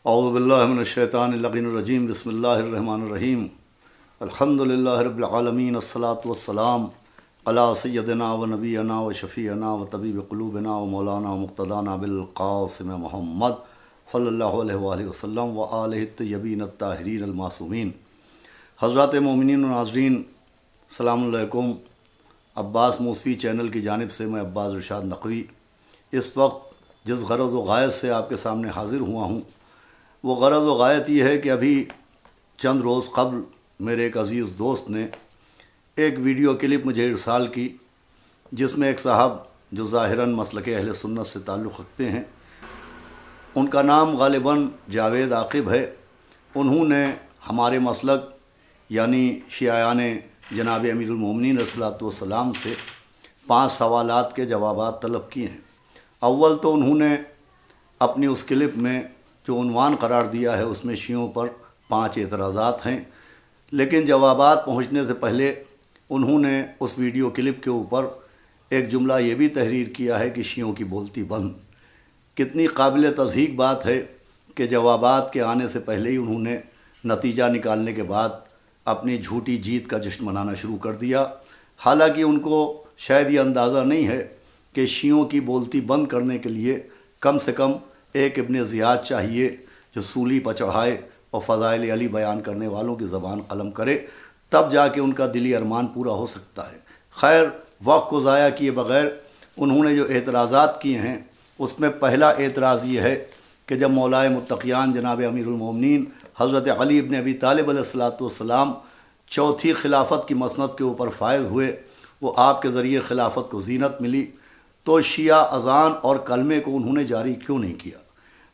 اعوذ باللہ من الشیطان اللعین الرجیم بسم اللہ الرحمن الرحیم الحمدللہ رب العالمین الصلاۃ والسلام علی سیدنا و نبینا و شفیعنا و طبیب قلوبنا و مولانا و مقتدانا بالقاسم محمد صلی اللہ علیہ وآلہ وسلم و آلہ الطیبین الطاہرین المعصومین۔ حضرات مومنین و ناظرین السلام علیکم۔ عباس موسوی چینل کی جانب سے میں عباس رشاد نقوی اس وقت جس غرض و غایت سے آپ کے سامنے حاضر ہوا ہوں وہ غرض و غایت یہ ہے کہ ابھی چند روز قبل میرے ایک عزیز دوست نے ایک ویڈیو کلپ مجھے ارسال کی، جس میں ایک صاحب جو ظاہراً مسلک اہل سنت سے تعلق رکھتے ہیں، ان کا نام غالباً جاوید عاقب ہے، انہوں نے ہمارے مسلک یعنی شیعیان جناب امیر المومنین علیہ الصلوۃ والسلام سے 5 سوالات کے جوابات طلب کیے ہیں۔ اول تو انہوں نے اپنی اس کلپ میں جو عنوان قرار دیا ہے اس میں شیعوں پر 5 اعتراضات ہیں، لیکن جوابات پہنچنے سے پہلے انہوں نے اس ویڈیو کلپ کے اوپر ایک جملہ یہ بھی تحریر کیا ہے کہ شیعوں کی بولتی بند۔ کتنی قابل تصدیق بات ہے کہ جوابات کے آنے سے پہلے ہی انہوں نے نتیجہ نکالنے کے بعد اپنی جھوٹی جیت کا جشن منانا شروع کر دیا، حالانکہ ان کو شاید یہ اندازہ نہیں ہے کہ شیعوں کی بولتی بند کرنے کے لیے کم سے کم ایک ابن زیاد چاہیے جو سولی پر چڑھائے اور فضائل علی بیان کرنے والوں کی زبان قلم کرے، تب جا کے ان کا دلی ارمان پورا ہو سکتا ہے۔ خیر، وقت کو ضائع کیے بغیر انہوں نے جو اعتراضات کیے ہیں اس میں پہلا اعتراض یہ ہے کہ جب مولائے متقیان جناب امیر المومنین حضرت علی ابن ابی طالب علیہ الصلوۃ والسلام چوتھی خلافت کی مسند کے اوپر فائز ہوئے، وہ آپ کے ذریعے خلافت کو زینت ملی، تو شیعہ اذان اور کلمے کو انہوں نے جاری کیوں نہیں کیا؟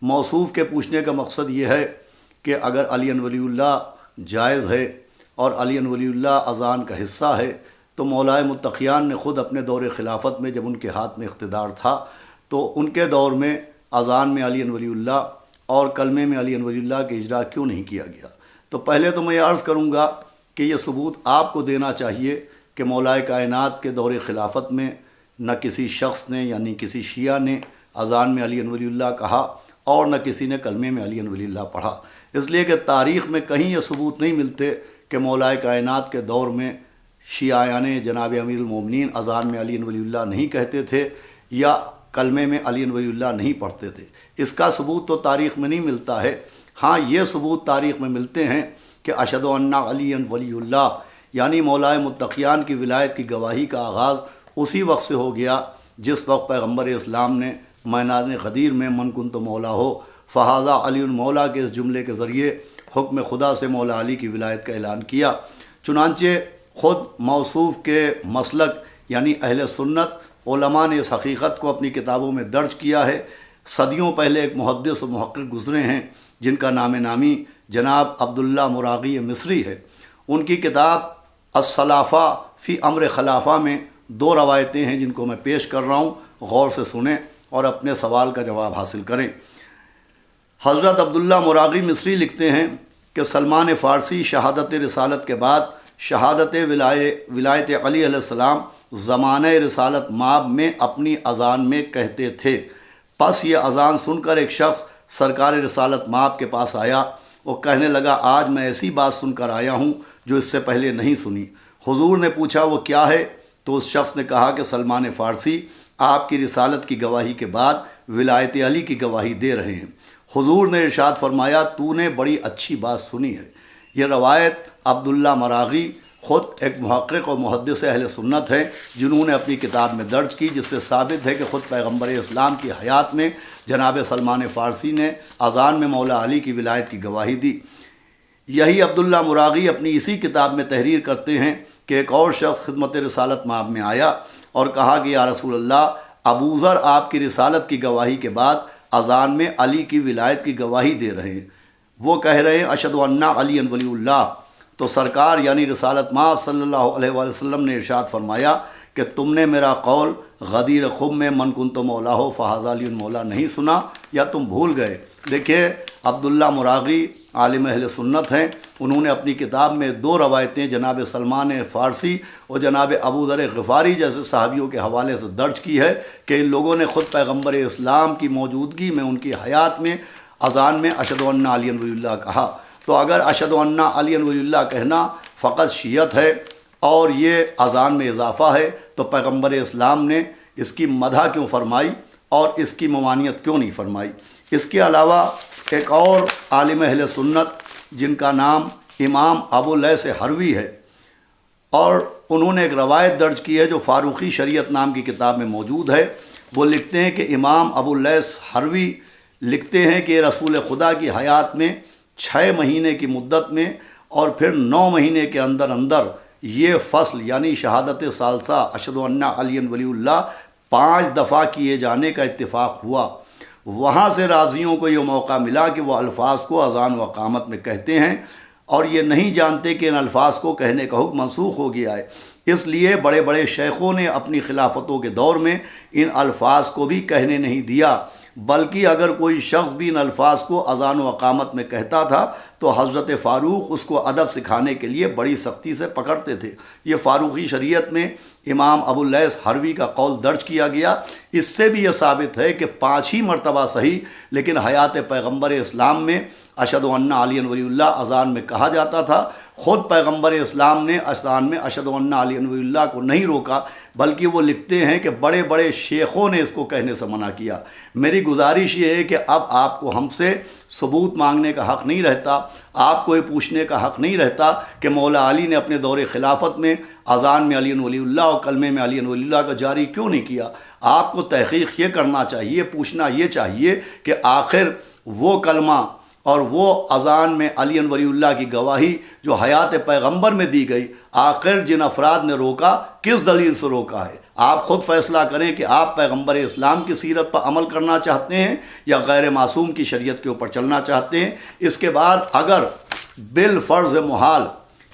موصوف کے پوچھنے کا مقصد یہ ہے کہ اگر علی ولی اللہ جائز ہے اور علی ولی اللہ اذان کا حصہ ہے تو مولائے متقیان نے خود اپنے دور خلافت میں جب ان کے ہاتھ میں اقتدار تھا تو ان کے دور میں اذان میں علی ولی اللہ اور کلمے میں علی ولی اللہ کے اجرا کیوں نہیں کیا گیا؟ تو پہلے تو میں یہ عرض کروں گا کہ یہ ثبوت آپ کو دینا چاہیے کہ مولائے کائنات کے دور خلافت میں نہ کسی شخص نے یعنی کسی شیعہ نے اذان میں علی ولی اللہ کہا اور نہ کسی نے کلمے میں علی ولی اللہ پڑھا، اس لیے کہ تاریخ میں کہیں یہ ثبوت نہیں ملتے کہ مولائے کائنات کے دور میں شیعیان جناب امیر المومنین اذان میں علی ولی اللہ نہیں کہتے تھے یا کلمے میں علی ولی اللہ نہیں پڑھتے تھے۔ اس کا ثبوت تو تاریخ میں نہیں ملتا ہے۔ ہاں، یہ ثبوت تاریخ میں ملتے ہیں کہ اشہد ان علی ولی اللہ یعنی مولائے متقیان کی ولایت کی گواہی کا آغاز اسی وقت سے ہو گیا جس وقت پیغمبر اسلام نے مینان غدیر میں من کنت مولا ہو فہذا علی مولا کے اس جملے کے ذریعے حکم خدا سے مولا علی کی ولایت کا اعلان کیا۔ چنانچہ خود موصوف کے مسلک یعنی اہل سنت علماء نے اس حقیقت کو اپنی کتابوں میں درج کیا ہے۔ صدیوں پہلے ایک محدث و محقق گزرے ہیں جن کا نام نامی جناب عبداللہ مراغی مصری ہے، ان کی کتاب الصلافہ فی امر خلافہ میں 2 روایتیں ہیں جن کو میں پیش کر رہا ہوں، غور سے سنیں اور اپنے سوال کا جواب حاصل کریں۔ حضرت عبداللہ مراغی مصری لکھتے ہیں کہ سلمان فارسی شہادت رسالت کے بعد شہادت ولایت علی علیہ السلام زمانہ رسالت ماب میں اپنی اذان میں کہتے تھے۔ پس یہ اذان سن کر ایک شخص سرکار رسالت ماب کے پاس آیا، وہ کہنے لگا آج میں ایسی بات سن کر آیا ہوں جو اس سے پہلے نہیں سنی۔ حضور نے پوچھا وہ کیا ہے؟ تو اس شخص نے کہا کہ سلمان فارسی آپ کی رسالت کی گواہی کے بعد ولایت علی کی گواہی دے رہے ہیں۔ حضور نے ارشاد فرمایا تو نے بڑی اچھی بات سنی ہے۔ یہ روایت عبداللہ مراغی خود ایک محقق اور محدث اہل سنت ہیں جنہوں نے اپنی کتاب میں درج کی، جس سے ثابت ہے کہ خود پیغمبر اسلام کی حیات میں جناب سلمان فارسی نے اذان میں مولا علی کی ولایت کی گواہی دی۔ یہی عبداللہ مراغی اپنی اسی کتاب میں تحریر کرتے ہیں کہ ایک اور شخص خدمت رسالت مآب میں آیا اور کہا کہ یا رسول اللہ ابو ذر آپ کی رسالت کی گواہی کے بعد اذان میں علی کی ولایت کی گواہی دے رہے ہیں، وہ کہہ رہے ہیں اشہد ان علی ولی اللہ۔ تو سرکار یعنی رسالت مآب صلی اللہ علیہ وآلہ وسلم نے ارشاد فرمایا کہ تم نے میرا قول غدیر خم میں من کنت مولا ہو فہذا علی مولا نہیں سنا یا تم بھول گئے؟ دیکھیے، عبداللہ مراغی عالم اہل سنت ہیں، انہوں نے اپنی کتاب میں 2 روایتیں جناب سلمان فارسی اور جناب ابو ذر غفاری جیسے صحابیوں کے حوالے سے درج کی ہے کہ ان لوگوں نے خود پیغمبر اسلام کی موجودگی میں ان کی حیات میں اذان میں اشہد ان علی ولی اللہ کہا، تو اگر اشہد ان علی ولی اللہ کہنا فقط شیعت ہے اور یہ اذان میں اضافہ ہے، تو پیغمبر اسلام نے اس کی مدح کیوں فرمائی اور اس کی ممانعت کیوں نہیں فرمائی؟ اس کے علاوہ ایک اور عالم اہل سنت جن کا نام امام ابواللیث ہروی ہے، اور انہوں نے ایک روایت درج کی ہے جو فاروقی شریعت نام کی کتاب میں موجود ہے۔ وہ لکھتے ہیں کہ امام ابواللیث ہروی لکھتے ہیں کہ رسول خدا کی حیات میں 6 مہینے کی مدت میں اور پھر 9 مہینے کے اندر اندر یہ فصل یعنی شہادت ثالثہ اشہد ان علی ولی اللہ 5 دفعہ کیے جانے کا اتفاق ہوا۔ وہاں سے راضیوں کو یہ موقع ملا کہ وہ الفاظ کو اذان و اقامت میں کہتے ہیں اور یہ نہیں جانتے کہ ان الفاظ کو کہنے کا حکم منسوخ ہو گیا ہے، اس لیے بڑے بڑے شیخوں نے اپنی خلافتوں کے دور میں ان الفاظ کو بھی کہنے نہیں دیا، بلکہ اگر کوئی شخص بھی ان الفاظ کو اذان و اقامت میں کہتا تھا تو حضرت فاروق اس کو ادب سکھانے کے لیے بڑی سختی سے پکڑتے تھے۔ یہ فاروقی شریعت میں امام ابواللیث ہروی کا قول درج کیا گیا۔ اس سے بھی یہ ثابت ہے کہ 5 ہی مرتبہ صحیح، لیکن حیات پیغمبر اسلام میں اشہد ان علی ولی اللہ اذان میں کہا جاتا تھا۔ خود پیغمبر اسلام نے اذان میں اشہد ان علی ولی اللہ کو نہیں روکا، بلکہ وہ لکھتے ہیں کہ بڑے بڑے شیخوں نے اس کو کہنے سے منع کیا۔ میری گزارش یہ ہے کہ اب آپ کو ہم سے ثبوت مانگنے کا حق نہیں رہتا، آپ کو یہ پوچھنے کا حق نہیں رہتا کہ مولا علی نے اپنے دور خلافت میں اذان میں علی ولی اللہ اور کلمے میں علی ولی اللہ کا جاری کیوں نہیں کیا۔ آپ کو تحقیق یہ کرنا چاہیے، پوچھنا یہ چاہیے کہ آخر وہ کلمہ اور وہ اذان میں علی ولی اللہ کی گواہی جو حیات پیغمبر میں دی گئی، آخر جن افراد نے روکا کس دلیل سے روکا ہے؟ آپ خود فیصلہ کریں کہ آپ پیغمبر اسلام کی سیرت پر عمل کرنا چاہتے ہیں یا غیر معصوم کی شریعت کے اوپر چلنا چاہتے ہیں۔ اس کے بعد اگر بالفرض محال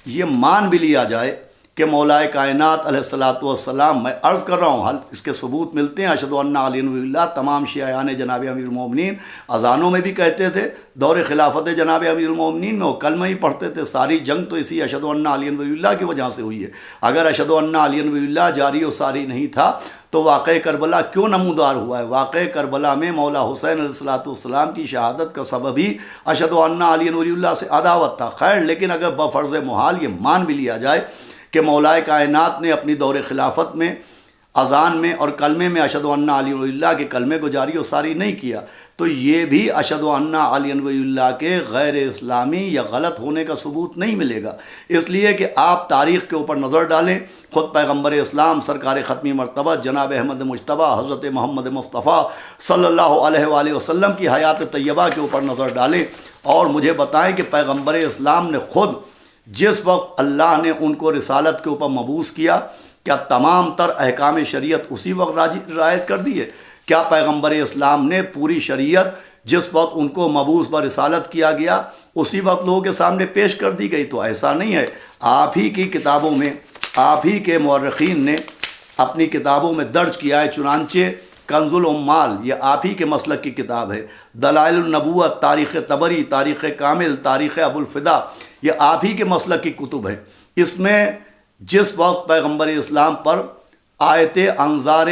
یہ مان بھی لیا جائے کہ مولا کائنات علیہ الصلوۃ والسلام، میں عرض کر رہا ہوں حل اس کے ثبوت ملتے ہیں، اشہد ان علی ولی اللہ تمام شیعیان جناب امیر المومنین اذانوں میں بھی کہتے تھے، دور خلافت جناب امیر المومنین میں وہ کلمہ ہی پڑھتے تھے۔ ساری جنگ تو اسی اشہد ان علی ولی اللہ کی وجہ سے ہوئی ہے۔ اگر اشہد ان علی ولی اللہ جاری و ساری نہیں تھا تو واقعہ کربلا کیوں نمودار ہوا ہے؟ واقعہ کربلا میں مولا حسین علیہ الصلوۃ والسلام کی شہادت کا سبب ہی اشہد ان علی ولی اللہ سے عداوت تھا۔ خیر، لیکن اگر بفرض محال یہ مان بھی لیا جائے کہ مولا کائنات نے اپنی دور خلافت میں اذان میں اور کلمے میں اشہد ان علی ولی اللہ کے کلمے کو جاری و ساری نہیں کیا، تو یہ بھی اشہد ان علی ولی اللہ کے غیر اسلامی یا غلط ہونے کا ثبوت نہیں ملے گا۔ اس لیے کہ آپ تاریخ کے اوپر نظر ڈالیں، خود پیغمبر اسلام سرکار ختمی مرتبہ جناب احمد مجتبیٰ حضرت محمد مصطفیٰ صلی اللہ علیہ وآلہ وسلم کی حیات طیبہ کے اوپر نظر ڈالیں اور مجھے بتائیں کہ پیغمبر اسلام نے خود جس وقت اللہ نے ان کو رسالت کے اوپر مبعوث کیا، کیا تمام تر احکام شریعت اسی وقت رعایت کر دی ہے؟ کیا پیغمبر اسلام نے پوری شریعت جس وقت ان کو مبعوث پر رسالت کیا گیا اسی وقت لوگوں کے سامنے پیش کر دی گئی؟ تو ایسا نہیں ہے۔ آپ ہی کی کتابوں میں، آپ ہی کے مورخین نے اپنی کتابوں میں درج کیا ہے، چنانچہ کنز العمال یہ آپ ہی کے مسلک کی کتاب ہے، دلائل النبوت، تاریخ طبری، تاریخ کامل، تاریخ ابوالفدا، یہ آپ ہی کے مسلک کی کتب ہیں۔ اس میں جس وقت پیغمبر اسلام پر آیت انذار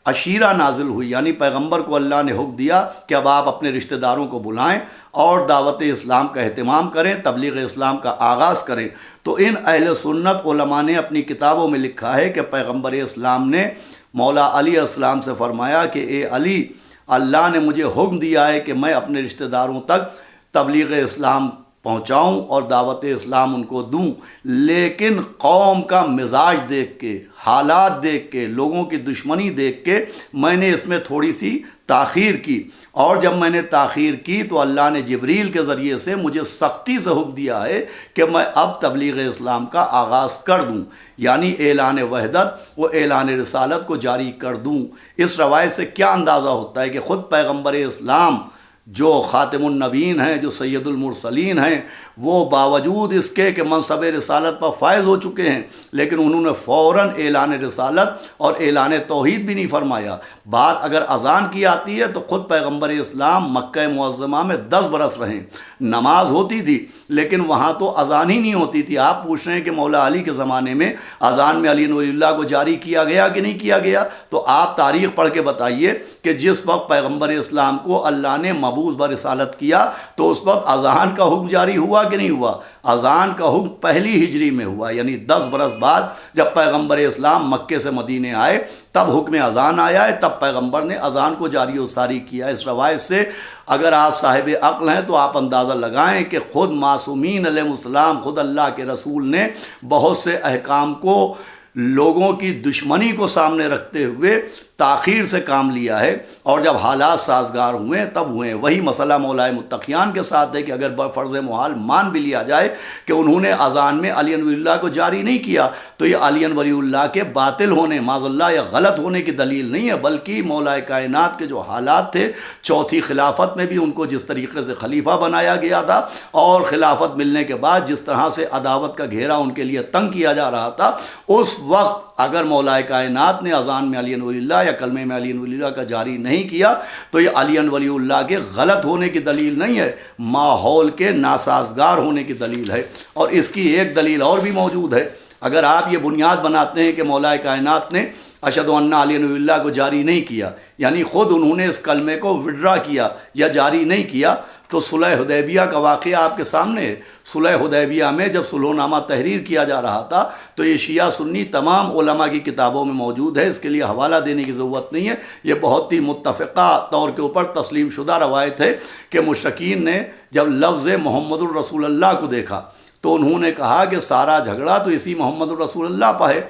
عشیرہ نازل ہوئی، یعنی پیغمبر کو اللہ نے حکم دیا کہ اب آپ اپنے رشتہ داروں کو بلائیں اور دعوت اسلام کا اہتمام کریں، تبلیغ اسلام کا آغاز کریں، تو ان اہل سنت علماء نے اپنی کتابوں میں لکھا ہے کہ پیغمبر اسلام نے مولا علی علیہ السلام سے فرمایا کہ اے علی، اللہ نے مجھے حکم دیا ہے کہ میں اپنے رشتہ داروں تک تبلیغ اسلام پہنچاؤں اور دعوت اسلام ان کو دوں، لیکن قوم کا مزاج دیکھ کے، حالات دیکھ کے، لوگوں کی دشمنی دیکھ کے میں نے اس میں تھوڑی سی تاخیر کی، اور جب میں نے تاخیر کی تو اللہ نے جبریل کے ذریعے سے مجھے سختی سے حکم دیا ہے کہ میں اب تبلیغ اسلام کا آغاز کر دوں، یعنی اعلان وحدت و اعلان رسالت کو جاری کر دوں۔ اس روایت سے کیا اندازہ ہوتا ہے کہ خود پیغمبر اسلام جو خاتم النبیین ہیں، جو سید المرسلین ہیں، وہ باوجود اس کے کہ منصب رسالت پر فائز ہو چکے ہیں، لیکن انہوں نے فوراً اعلان رسالت اور اعلان توحید بھی نہیں فرمایا، بات اگر اذان کی آتی ہے تو خود پیغمبر اسلام مکہ معظمہ میں 10 برس رہے، نماز ہوتی تھی لیکن وہاں تو اذان ہی نہیں ہوتی تھی۔ آپ پوچھ رہے ہیں کہ مولا علی کے زمانے میں اذان میں علی ولی اللہ کو جاری کیا گیا کہ نہیں کیا گیا؟ تو آپ تاریخ پڑھ کے بتائیے کہ جس وقت پیغمبر اسلام کو اللہ نے مبعوث برسالت کیا تو اس وقت اذان کا حکم جاری ہوا کہ نہیں ہوا؟ اذان کا حکم پہلی ہجری میں ہوا، یعنی 10 برس بعد جب پیغمبر اسلام مکے سے مدینے آئے تب حکم اذان آیا ہے، تب پیغمبر نے اذان کو جاری و ساری کیا۔ اس روایت سے اگر آپ صاحب عقل ہیں تو آپ اندازہ لگائیں کہ خود معصومین علیہ السلام، خود اللہ کے رسول نے بہت سے احکام کو لوگوں کی دشمنی کو سامنے رکھتے ہوئے تاخیر سے کام لیا ہے، اور جب حالات سازگار ہوئے تب ہوئے۔ وہی مسئلہ مولائے متقیان کے ساتھ ہے کہ اگر فرض محال مان بھی لیا جائے کہ انہوں نے اذان میں علی ولی اللہ کو جاری نہیں کیا تو یہ علی ولی اللہ کے باطل ہونے، معاذ اللہ، یا غلط ہونے کی دلیل نہیں ہے، بلکہ مولائے کائنات کے جو حالات تھے، چوتھی خلافت میں بھی ان کو جس طریقے سے خلیفہ بنایا گیا تھا اور خلافت ملنے کے بعد جس طرح سے عداوت کا گھیرا ان کے لیے تنگ کیا جا رہا تھا، اس وقت اگر مولا کائنات نے اذان میں علی ولی اللہ یا کلمے میں علی ولی اللہ کا جاری نہیں کیا تو یہ علی ولی اللہ کے غلط ہونے کی دلیل نہیں ہے، ماحول کے ناسازگار ہونے کی دلیل ہے۔ اور اس کی ایک دلیل اور بھی موجود ہے۔ اگر آپ یہ بنیاد بناتے ہیں کہ مولا کائنات نے اشہد ان علی ولی اللہ کو جاری نہیں کیا، یعنی خود انہوں نے اس کلمے کو وڈرا کیا یا جاری نہیں کیا، تو صلح حدیبیہ کا واقعہ آپ کے سامنے ہے۔ صلح حدیبیہ میں جب صلح نامہ تحریر کیا جا رہا تھا تو یہ شیعہ سنی تمام علماء کی کتابوں میں موجود ہے، اس کے لیے حوالہ دینے کی ضرورت نہیں ہے، یہ بہت ہی متفقہ طور کے اوپر تسلیم شدہ روایت ہے کہ مشرکین نے جب لفظ محمد الرسول اللہ کو دیکھا تو انہوں نے کہا کہ سارا جھگڑا تو اسی محمد الرسول اللہ پہ ہے،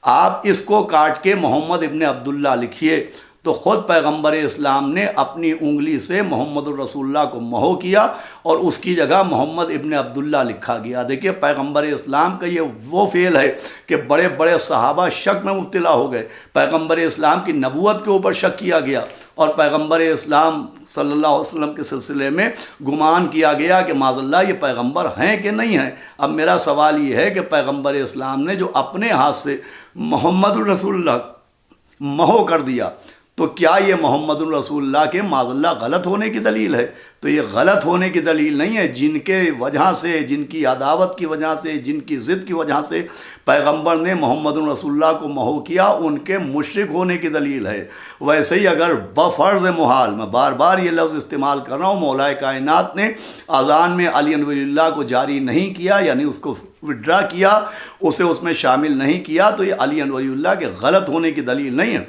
آپ اس کو کاٹ کے محمد ابن عبداللہ لکھیے۔ تو خود پیغمبر اسلام نے اپنی انگلی سے محمد الرسول اللہ کو محو کیا اور اس کی جگہ محمد ابن عبداللہ لکھا گیا۔ دیکھیے پیغمبر اسلام کا یہ وہ فعل ہے کہ بڑے بڑے صحابہ شک میں مبتلا ہو گئے، پیغمبر اسلام کی نبوت کے اوپر شک کیا گیا اور پیغمبر اسلام صلی اللہ علیہ وسلم کے سلسلے میں گمان کیا گیا کہ معاذ اللہ یہ پیغمبر ہیں کہ نہیں ہیں۔ اب میرا سوال یہ ہے کہ پیغمبر اسلام نے جو اپنے ہاتھ سے محمد الرسول اللہ محو کر دیا تو کیا یہ محمد الرسول اللہ کے معاذ اللہ غلط ہونے کی دلیل ہے؟ تو یہ غلط ہونے کی دلیل نہیں ہے، جن کے وجہ سے، جن کی عداوت کی وجہ سے، جن کی ضد کی وجہ سے پیغمبر نے محمد الرسول اللہ کو محو کیا، ان کے مشرک ہونے کی دلیل ہے۔ ویسے ہی اگر بفرض محال، میں بار بار یہ لفظ استعمال کر رہا ہوں، مولا کائنات نے اذان میں علی ولی اللہ کو جاری نہیں کیا، یعنی اس کو وڈرا کیا، اسے اس میں شامل نہیں کیا، تو یہ علی ولی اللہ کے غلط ہونے کی دلیل نہیں ہے،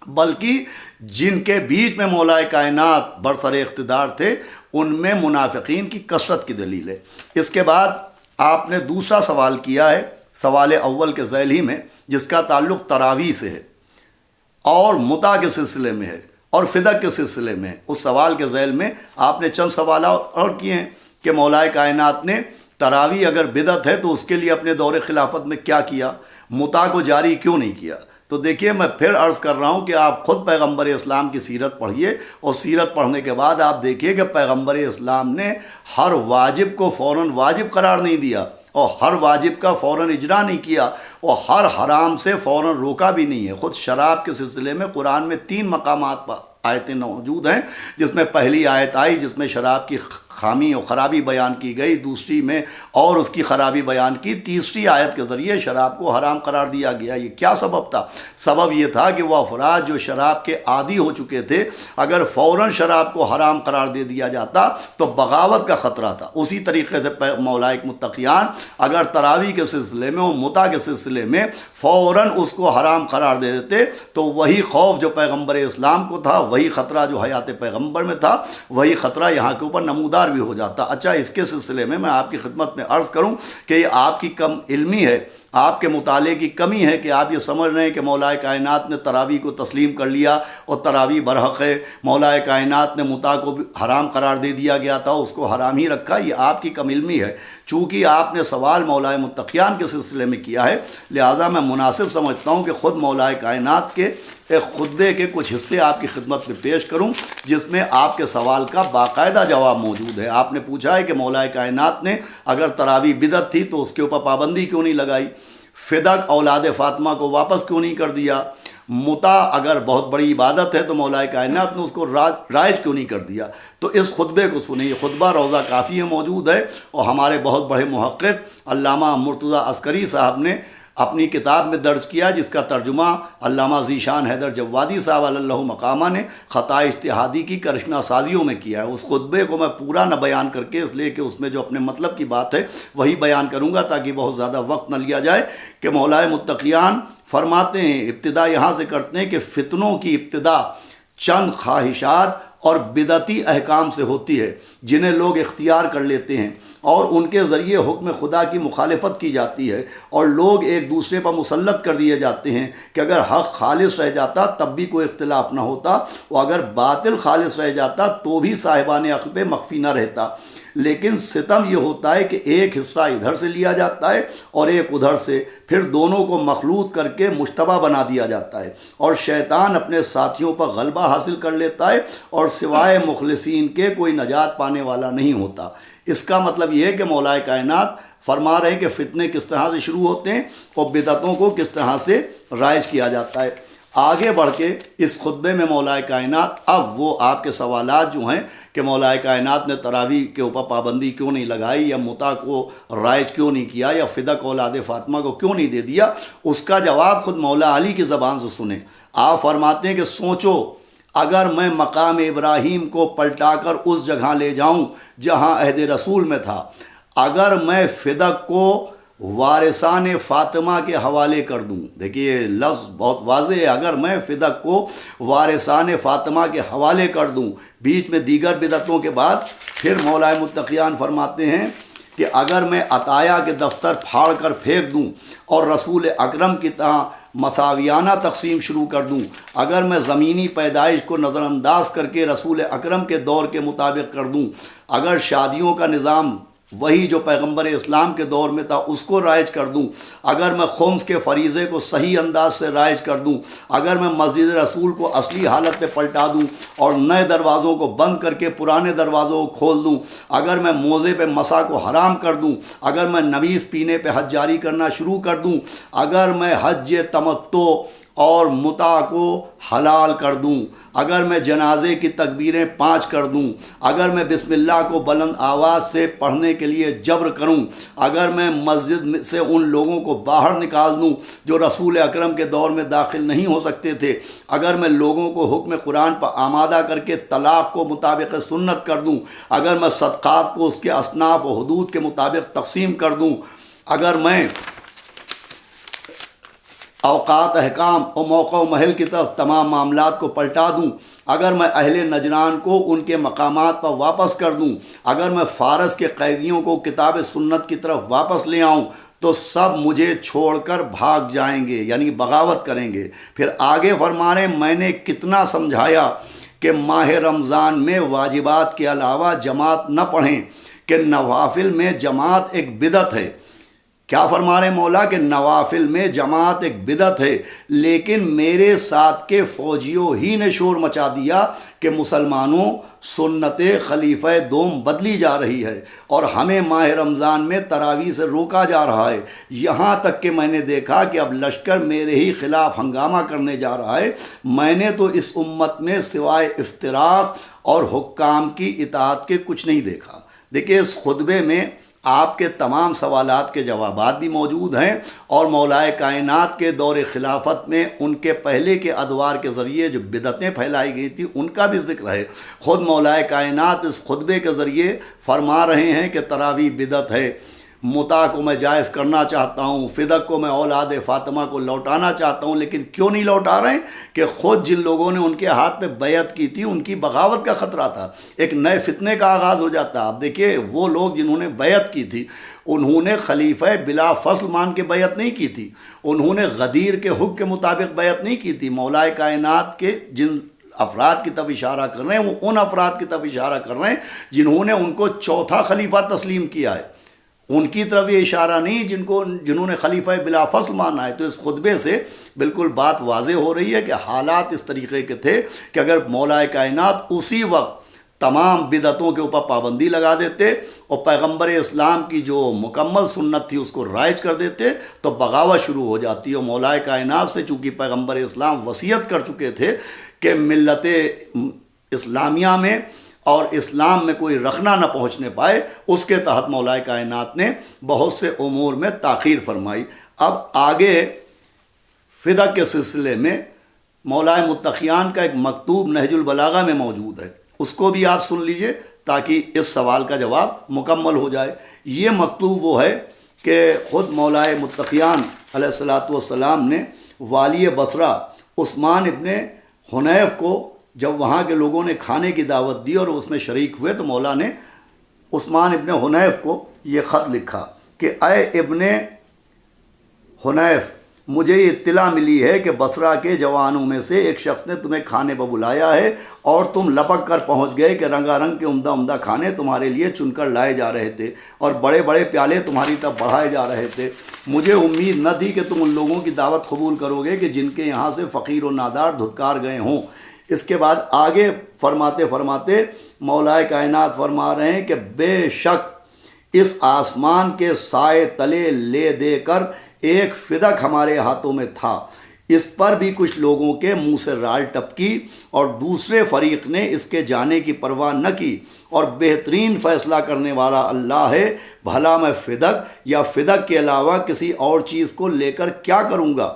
بلکہ جن کے بیچ میں مولا کائنات برسر اقتدار تھے ان میں منافقین کی کثرت کی دلیل ہے۔ اس کے بعد آپ نے دوسرا سوال کیا ہے سوال اول کے ذیل ہی میں، جس کا تعلق تراویح سے ہے اور متع کے سلسلے میں ہے اور فدق کے سلسلے میں ہے۔ اس سوال کے ذیل میں آپ نے چند سوالات اور کیے ہیں کہ مولا کائنات نے تراویح اگر بدعت ہے تو اس کے لیے اپنے دور خلافت میں کیا کیا، متع کو جاری کیوں نہیں کیا؟ تو دیکھیے میں پھر عرض کر رہا ہوں کہ آپ خود پیغمبر اسلام کی سیرت پڑھیے اور سیرت پڑھنے کے بعد آپ دیکھیے کہ پیغمبر اسلام نے ہر واجب کو فوراً واجب قرار نہیں دیا اور ہر واجب کا فوراً اجرا نہیں کیا اور ہر حرام سے فوراً روکا بھی نہیں ہے۔ خود شراب کے سلسلے میں قرآن میں 3 مقامات پر آیتیں موجود ہیں، جس میں پہلی آیت آئی جس میں شراب کی خامی اور خرابی بیان کی گئی، دوسری میں اور اس کی خرابی بیان کی، تیسری آیت کے ذریعے شراب کو حرام قرار دیا گیا۔ یہ کیا سبب تھا؟ سبب یہ تھا کہ وہ افراد جو شراب کے عادی ہو چکے تھے، اگر فوراً شراب کو حرام قرار دے دیا جاتا تو بغاوت کا خطرہ تھا۔ اسی طریقے سے مولائک متقیان اگر تراویح کے سلسلے میں اور متع کے سلسلے میں فوراً اس کو حرام قرار دے دیتے تو وہی خوف جو پیغمبر اسلام کو تھا، وہی خطرہ جو حیات پیغمبر میں تھا، وہی خطرہ یہاں کے اوپر نمودار بھی ہو جاتا۔ اچھا، اس کے سلسلے میں آپ کی خدمت میں عرض کروں کہ یہ آپ کی کم علمی ہے، آپ کے مطالعے کی کمی ہے کہ آپ یہ سمجھ رہے ہیں کہ مولا کائنات نے تراویح کو تسلیم کر لیا اور تراویح برحق ہے، مولا کائنات نے متع کو بھی حرام قرار دے دیا گیا تھا، اس کو حرام ہی رکھا۔ یہ آپ کی کم علمی ہے، چونکہ آپ نے سوال مولا متقیان کے سلسلے میں کیا ہے، لہٰذا میں مناسب سمجھتا ہوں کہ خود مولا کائنات کے ایک خطبے کے کچھ حصے آپ کی خدمت میں پیش کروں جس میں آپ کے سوال کا باقاعدہ جواب موجود ہے۔ آپ نے پوچھا ہے کہ مولا کائنات نے اگر تراویح بدعت تھی تو اس کے اوپر پابندی کیوں نہیں لگائی، فدق اولاد فاطمہ کو واپس کیوں نہیں کر دیا، متع اگر بہت بڑی عبادت ہے تو مولا کائنات نے اس کو رائج کیوں نہیں کر دیا؟ تو اس خطبے کو سنیں، یہ خطبہ روضہ کافی میں موجود ہے، اور ہمارے بہت بڑے محقق علامہ مرتضیٰ عسکری صاحب نے اپنی کتاب میں درج کیا، جس کا ترجمہ علامہ ذیشان حیدر جوادی صاحب علیہ اللہ مقامہ نے خطائے اجتہادی کی کرشمہ سازیوں میں کیا ہے۔ اس خطبے کو میں پورا نہ بیان کر کے، اس لیے کہ اس میں جو اپنے مطلب کی بات ہے وہی بیان کروں گا تاکہ بہت زیادہ وقت نہ لیا جائے، کہ مولا متقیان فرماتے ہیں، ابتدا یہاں سے کرتے ہیں کہ فتنوں کی ابتدا چند خواہشات اور بدعتی احکام سے ہوتی ہے جنہیں لوگ اختیار کر لیتے ہیں، اور ان کے ذریعے حکم خدا کی مخالفت کی جاتی ہے، اور لوگ ایک دوسرے پر مسلط کر دیے جاتے ہیں کہ اگر حق خالص رہ جاتا تب بھی کوئی اختلاف نہ ہوتا، اور اگر باطل خالص رہ جاتا تو بھی صاحبان حق پہ مخفی نہ رہتا۔ لیکن ستم یہ ہوتا ہے کہ ایک حصہ ادھر سے لیا جاتا ہے اور ایک ادھر سے، پھر دونوں کو مخلوط کر کے مشتبہ بنا دیا جاتا ہے، اور شیطان اپنے ساتھیوں پر غلبہ حاصل کر لیتا ہے، اور سوائے مخلصین کے کوئی نجات پانے والا نہیں ہوتا۔ اس کا مطلب یہ ہے کہ مولا کائنات فرما رہے ہیں کہ فتنے کس طرح سے شروع ہوتے ہیں اور بدعتوں کو کس طرح سے رائج کیا جاتا ہے۔ آگے بڑھ کے اس خطبے میں مولا کائنات اب وہ آپ کے سوالات جو ہیں کہ مولا کائنات نے تراویح کے اوپر پابندی کیوں نہیں لگائی، یا متع کو رائج کیوں نہیں کیا، یا فدق اولاد فاطمہ کو کیوں نہیں دے دیا، اس کا جواب خود مولا علی کی زبان سے سنیں۔ آپ فرماتے ہیں کہ سوچو، اگر میں مقام ابراہیم کو پلٹا کر اس جگہ لے جاؤں جہاں عہد رسول میں تھا، اگر میں فدق کو وارثان فاطمہ کے حوالے کر دوں، دیکھیے لفظ بہت واضح ہے، اگر میں فدق کو وارثان فاطمہ کے حوالے کر دوں، بیچ میں دیگر بدعتوں کے بعد پھر مولا متقیان فرماتے ہیں کہ اگر میں عطایا کے دفتر پھاڑ کر پھینک دوں اور رسول اکرم کی طرح مساویانہ تقسیم شروع کر دوں، اگر میں زمینی پیدائش کو نظر انداز کر کے رسول اکرم کے دور کے مطابق کر دوں، اگر شادیوں کا نظام وہی جو پیغمبر اسلام کے دور میں تھا اس کو رائج کر دوں، اگر میں خمس کے فریضے کو صحیح انداز سے رائج کر دوں، اگر میں مسجد رسول کو اصلی حالت میں پلٹا دوں اور نئے دروازوں کو بند کر کے پرانے دروازوں کو کھول دوں، اگر میں موزے پہ مسا کو حرام کر دوں، اگر میں نویز پینے پہ حج جاری کرنا شروع کر دوں، اگر میں حج تمتع اور متع کو حلال کر دوں، اگر میں جنازے کی تکبیریں 5 کر دوں، اگر میں بسم اللہ کو بلند آواز سے پڑھنے کے لیے جبر کروں، اگر میں مسجد سے ان لوگوں کو باہر نکال دوں جو رسول اکرم کے دور میں داخل نہیں ہو سکتے تھے، اگر میں لوگوں کو حکم قرآن پر آمادہ کر کے طلاق کو مطابق سنت کر دوں، اگر میں صدقات کو اس کے اصناف و حدود کے مطابق تقسیم کر دوں، اگر میں اوقات احکام اور موقع و محل کی طرف تمام معاملات کو پلٹا دوں، اگر میں اہل نجران کو ان کے مقامات پر واپس کر دوں، اگر میں فارس کے قیدیوں کو کتاب سنت کی طرف واپس لے آؤں، تو سب مجھے چھوڑ کر بھاگ جائیں گے، یعنی بغاوت کریں گے۔ پھر آگے فرما رہے ہیں، میں نے کتنا سمجھایا کہ ماہ رمضان میں واجبات کے علاوہ جماعت نہ پڑھیں، کہ نوافل میں جماعت ایک بدعت ہے۔ کیا فرما رہے ہیں مولا کہ نوافل میں جماعت ایک بدعت ہے، لیکن میرے ساتھ کے فوجیوں ہی نے شور مچا دیا کہ مسلمانوں سنت خلیفہ دوم بدلی جا رہی ہے اور ہمیں ماہ رمضان میں تراویح سے روکا جا رہا ہے، یہاں تک کہ میں نے دیکھا کہ اب لشکر میرے ہی خلاف ہنگامہ کرنے جا رہا ہے۔ میں نے تو اس امت میں سوائے افتراق اور حکام کی اطاعت کے کچھ نہیں دیکھا۔ دیکھیں اس خطبے میں آپ کے تمام سوالات کے جوابات بھی موجود ہیں، اور مولا کائنات کے دور خلافت میں ان کے پہلے کے ادوار کے ذریعے جو بدعتیں پھیلائی گئی تھی ان کا بھی ذکر ہے۔ خود مولا کائنات اس خطبے کے ذریعے فرما رہے ہیں کہ تراویح بدعت ہے، متع کو میں جائز کرنا چاہتا ہوں، فدق کو میں اولاد فاطمہ کو لوٹانا چاہتا ہوں، لیکن کیوں نہیں لوٹا رہے ہیں؟ کہ خود جن لوگوں نے ان کے ہاتھ پہ بیعت کی تھی ان کی بغاوت کا خطرہ تھا، ایک نئے فتنے کا آغاز ہو جاتا۔ آپ دیکھیے وہ لوگ جنہوں نے بیعت کی تھی انہوں نے خلیفہ بلا فصل مان کے بیعت نہیں کی تھی، انہوں نے غدیر کے حکم کے مطابق بیعت نہیں کی تھی۔ مولا کائنات کے جن افراد کی طرف اشارہ کر رہے ہیں وہ ان افراد کی طرف اشارہ کر رہے ہیں جنہوں نے ان کو چوتھا خلیفہ تسلیم کیا ہے، ان کی طرف یہ اشارہ نہیں جنہوں نے خلیفہ بلا فصل مانا ہے۔ تو اس خطبے سے بالکل بات واضح ہو رہی ہے کہ حالات اس طریقے کے تھے کہ اگر مولا کائنات اسی وقت تمام بدعتوں کے اوپر پابندی لگا دیتے اور پیغمبر اسلام کی جو مکمل سنت تھی اس کو رائج کر دیتے تو بغاوت شروع ہو جاتی. اور مولا کائنات سے چونکہ پیغمبر اسلام وصیت کر چکے تھے کہ ملت اسلامیہ میں اور اسلام میں کوئی رخنا نہ پہنچنے پائے، اس کے تحت مولا کائنات نے بہت سے امور میں تاخیر فرمائی. اب آگے فدق کے سلسلے میں مولا متقیان کا ایک مکتوب نہج البلاغہ میں موجود ہے، اس کو بھی آپ سن لیجئے تاکہ اس سوال کا جواب مکمل ہو جائے. یہ مکتوب وہ ہے کہ خود مولا متقیان علیہ الصلاۃ والسلام نے والی بصرہ عثمان ابن حنیف کو جب وہاں کے لوگوں نے کھانے کی دعوت دی اور اس میں شریک ہوئے تو مولا نے عثمان ابن حنیف کو یہ خط لکھا کہ اے ابن حنیف، مجھے یہ اطلاع ملی ہے کہ بصرہ کے جوانوں میں سے ایک شخص نے تمہیں کھانے پر بلایا ہے اور تم لپک کر پہنچ گئے کہ رنگا رنگ کے عمدہ عمدہ کھانے تمہارے لیے چن کر لائے جا رہے تھے اور بڑے بڑے پیالے تمہاری طرف بڑھائے جا رہے تھے. مجھے امید نہ تھی کہ تم ان لوگوں کی دعوت قبول کرو گے کہ جن کے یہاں سے فقیر و نادار دھتکار گئے ہوں. اس کے بعد آگے فرماتے فرماتے مولا کائنات فرما رہے ہیں کہ بے شک اس آسمان کے سائے تلے لے دے کر ایک فدق ہمارے ہاتھوں میں تھا، اس پر بھی کچھ لوگوں کے منہ سے رال ٹپکی اور دوسرے فریق نے اس کے جانے کی پرواہ نہ کی، اور بہترین فیصلہ کرنے والا اللہ ہے. بھلا میں فدق یا فدق کے علاوہ کسی اور چیز کو لے کر کیا کروں گا،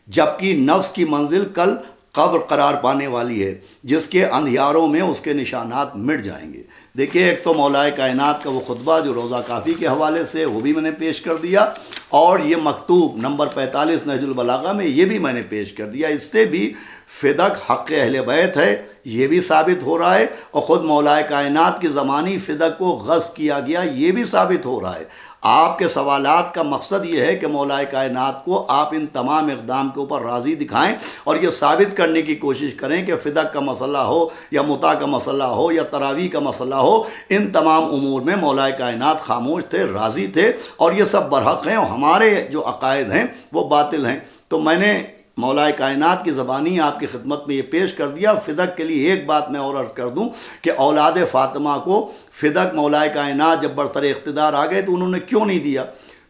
جبکہ نفس کی منزل کل قبر قرار پانے والی ہے جس کے اندھیاروں میں اس کے نشانات مٹ جائیں گے. دیکھیے، ایک تو مولا کائنات کا وہ خطبہ جو روضہ کافی کے حوالے سے وہ بھی میں نے پیش کر دیا، اور یہ مکتوب نمبر 45 نہج البلاغہ میں یہ بھی میں نے پیش کر دیا. اس سے بھی فدق حق اہل بیت ہے یہ بھی ثابت ہو رہا ہے، اور خود مولا کائنات کی زمانی فدق کو غصب کیا گیا یہ بھی ثابت ہو رہا ہے. آپ کے سوالات کا مقصد یہ ہے کہ مولا کائنات کو آپ ان تمام اقدام کے اوپر راضی دکھائیں اور یہ ثابت کرنے کی کوشش کریں کہ فدق کا مسئلہ ہو یا متع کا مسئلہ ہو یا تراویح کا مسئلہ ہو، ان تمام امور میں مولا کائنات خاموش تھے، راضی تھے، اور یہ سب برحق ہیں اور ہمارے جو عقائد ہیں وہ باطل ہیں. تو میں نے مولا کائنات کی زبانی آپ کی خدمت میں یہ پیش کر دیا. فدق کے لیے ایک بات میں اور عرض کر دوں کہ اولاد فاطمہ کو فدق مولا کائنات جب برسر اقتدار آ گئے تو انہوں نے کیوں نہیں دیا؟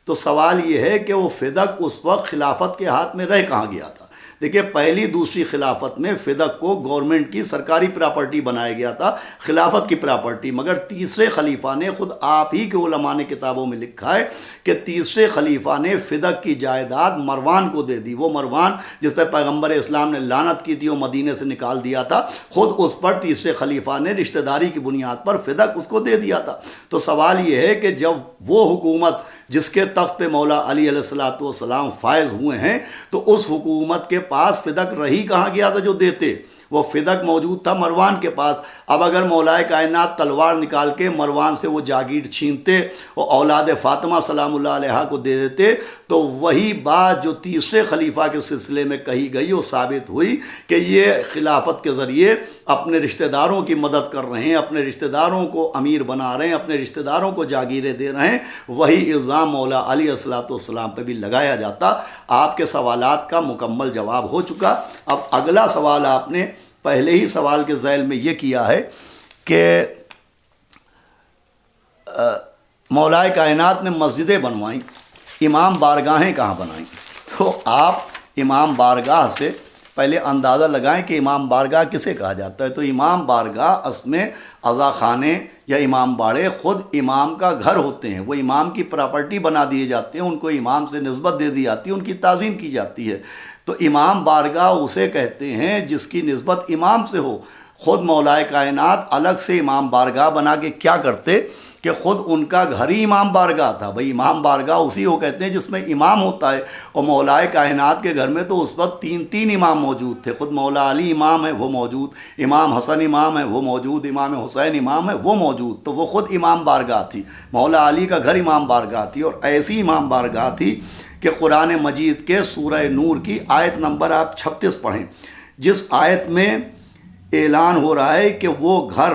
تو سوال یہ ہے کہ وہ فدق اس وقت خلافت کے ہاتھ میں رہ کہاں گیا تھا. دیکھیے، پہلی دوسری خلافت میں فدق کو گورنمنٹ کی سرکاری پراپرٹی بنایا گیا تھا، خلافت کی پراپرٹی، مگر تیسرے خلیفہ نے، خود آپ ہی کے علماء نے کتابوں میں لکھا ہے کہ تیسرے خلیفہ نے فدق کی جائیداد مروان کو دے دی. وہ مروان جس پہ پیغمبر اسلام نے لعنت کی تھی اور مدینے سے نکال دیا تھا، خود اس پر تیسرے خلیفہ نے رشتہ داری کی بنیاد پر فدق اس کو دے دیا تھا. تو سوال یہ ہے کہ جب وہ حکومت جس کے تخت پہ مولا علی علیہ الصلوۃ والسلام فائز ہوئے ہیں تو اس حکومت کے پاس فدق رہی کہاں گیا تھا جو دیتے؟ وہ فدق موجود تھا مروان کے پاس. اب اگر مولا کائنات تلوار نکال کے مروان سے وہ جاگیر چھینتے اور اولاد فاطمہ سلام اللہ علیہا کو دے دیتے تو وہی بات جو تیسرے خلیفہ کے سلسلے میں کہی گئی وہ ثابت ہوئی کہ یہ خلافت کے ذریعے اپنے رشتہ داروں کی مدد کر رہے ہیں، اپنے رشتہ داروں کو امیر بنا رہے ہیں، اپنے رشتہ داروں کو جاگیریں دے رہے ہیں. وہی الزام مولا علی علیہ الصلوۃ والسلام پہ بھی لگایا جاتا. آپ کے سوالات کا مکمل جواب ہو چکا. اب اگلا سوال آپ نے پہلے ہی سوال کے ذیل میں یہ کیا ہے کہ مولا کائنات نے مسجدیں بنوائیں، امام بارگاہیں کہاں بنائیں؟ تو آپ امام بارگاہ سے پہلے اندازہ لگائیں کہ امام بارگاہ کسے کہا جاتا ہے. تو امام بارگاہ اس میں عزا خانے یا امام باڑے خود امام کا گھر ہوتے ہیں، وہ امام کی پراپرٹی بنا دیے جاتے ہیں، ان کو امام سے نسبت دے دی جاتی ہے، ان کی تعظیم کی جاتی ہے. تو امام بارگاہ اسے کہتے ہیں جس کی نسبت امام سے ہو. خود مولا کائنات الگ سے امام بارگاہ بنا کے کیا کرتے کہ خود ان کا گھر ہی امام بارگاہ تھا. بھئی امام بارگاہ اسی کو کہتے ہیں جس میں امام ہوتا ہے، اور مولا کائنات کے گھر میں تو اس وقت تین امام موجود تھے. خود مولا علی امام ہے وہ موجود، امام حسن امام ہے وہ موجود، امام حسین امام ہے وہ موجود. تو وہ خود امام بارگاہ تھی. مولا علی کا گھر امام بارگاہ تھی، اور ایسی امام بارگاہ تھی کہ قرآن مجید کے سورہ نور کی آیت نمبر آپ 36 پڑھیں، جس آیت میں اعلان ہو رہا ہے کہ وہ گھر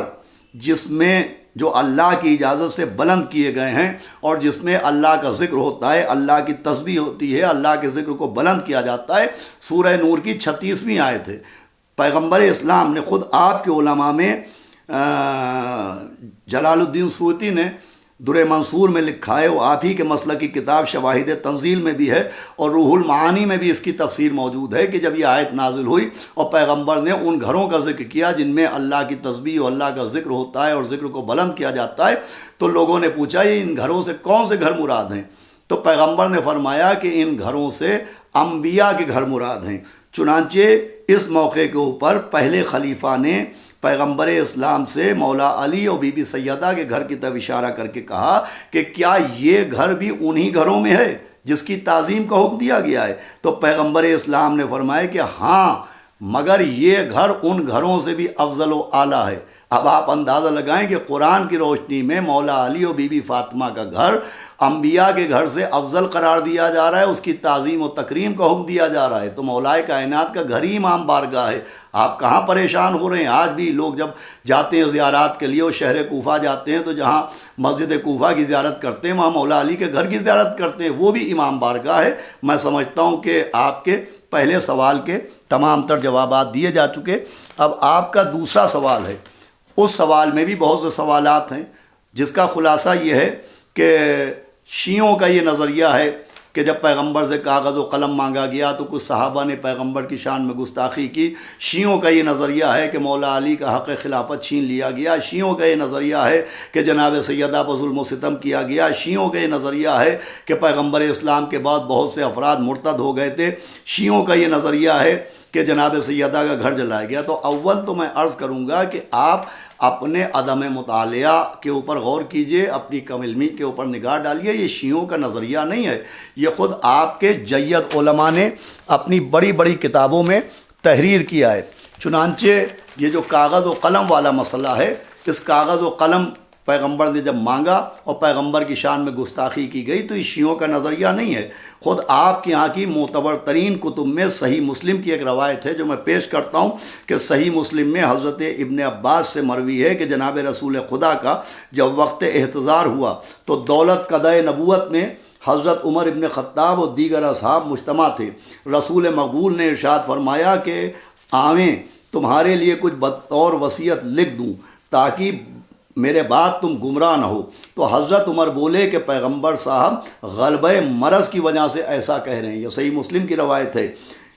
جس میں جو اللہ کی اجازت سے بلند کیے گئے ہیں اور جس میں اللہ کا ذکر ہوتا ہے، اللہ کی تسبیح ہوتی ہے، اللہ کے ذکر کو بلند کیا جاتا ہے، سورہ نور کی 36ویں آیت ہے. پیغمبر اسلام نے خود آپ کے علماء میں جلال الدین سیوطی نے در منصور میں لکھا ہے، وہ آپ ہی کے مسلک کی کتاب شواہد تنزیل میں بھی ہے، اور روح المعانی میں بھی اس کی تفسیر موجود ہے کہ جب یہ آیت نازل ہوئی اور پیغمبر نے ان گھروں کا ذکر کیا جن میں اللہ کی تسبیح اور اللہ کا ذکر ہوتا ہے اور ذکر کو بلند کیا جاتا ہے، تو لوگوں نے پوچھا یہ ان گھروں سے کون سے گھر مراد ہیں؟ تو پیغمبر نے فرمایا کہ ان گھروں سے انبیاء کے گھر مراد ہیں۔ چنانچہ اس موقع کے اوپر پہلے خلیفہ نے پیغمبر اسلام سے مولا علی اور بی بی سیدہ کے گھر کی طرف اشارہ کر کے کہا کہ کیا یہ گھر بھی انہی گھروں میں ہے جس کی تعظیم کا حکم دیا گیا ہے؟ تو پیغمبر اسلام نے فرمایا کہ ہاں، مگر یہ گھر ان گھروں سے بھی افضل و اعلیٰ ہے۔ اب آپ اندازہ لگائیں کہ قرآن کی روشنی میں مولا علی اور بی بی فاطمہ کا گھر انبیاء کے گھر سے افضل قرار دیا جا رہا ہے، اس کی تعظیم و تکریم کا حکم دیا جا رہا ہے، تو مولائے کائنات کا گھر ہی امام بارگاہ ہے۔ آپ کہاں پریشان ہو رہے ہیں؟ آج بھی لوگ جب جاتے ہیں زیارات کے لیے اور شہر کوفہ جاتے ہیں تو جہاں مسجد کوفہ کی زیارت کرتے ہیں وہاں مولا علی کے گھر کی زیارت کرتے ہیں، وہ بھی امام بارگاہ ہے۔ میں سمجھتا ہوں کہ آپ کے پہلے سوال کے تمام تر جوابات دیے جا چکے۔ اب آپ کا دوسرا سوال ہے، اس سوال میں بھی بہت سے سوالات ہیں، جس کا خلاصہ یہ ہے کہ شیعوں کا یہ نظریہ ہے کہ جب پیغمبر سے کاغذ و قلم مانگا گیا تو کچھ صحابہ نے پیغمبر کی شان میں گستاخی کی۔ شیعوں کا یہ نظریہ ہے کہ مولا علی کا حق خلافت چھین لیا گیا۔ شیعوں کا یہ نظریہ ہے کہ جناب سیدہ پر ظلم و ستم کیا گیا۔ شیعوں کا یہ نظریہ ہے کہ پیغمبر اسلام کے بعد بہت سے افراد مرتد ہو گئے تھے۔ شیعوں کا یہ نظریہ ہے کہ جناب سیدہ کا گھر جلایا گیا۔ تو اول تو میں عرض کروں گا کہ آپ اپنے عدم مطالعہ کے اوپر غور کیجئے، اپنی کم علمی کے اوپر نگاہ ڈالیے۔ یہ شیعوں کا نظریہ نہیں ہے، یہ خود آپ کے جید علماء نے اپنی بڑی بڑی کتابوں میں تحریر کیا ہے۔ چنانچہ یہ جو کاغذ و قلم والا مسئلہ ہے، اس کاغذ و قلم پیغمبر نے جب مانگا اور پیغمبر کی شان میں گستاخی کی گئی تو یہ شیعوں کا نظریہ نہیں ہے۔ خود آپ کے یہاں کی معتبر ترین کتب میں صحیح مسلم کی ایک روایت ہے جو میں پیش کرتا ہوں کہ صحیح مسلم میں حضرت ابن عباس سے مروی ہے کہ جناب رسول خدا کا جب وقت احتضار ہوا تو دولت قدع نبوت میں حضرت عمر ابن خطاب اور دیگر اصحاب مجتمع تھے۔ رسول مقبول نے ارشاد فرمایا کہ آویں تمہارے لیے کچھ بطور وصیت لکھ دوں تاکہ میرے بعد تم گمراہ نہ ہو۔ تو حضرت عمر بولے کہ پیغمبر صاحب غلبہ مرض کی وجہ سے ایسا کہہ رہے ہیں۔ یہ صحیح مسلم کی روایت ہے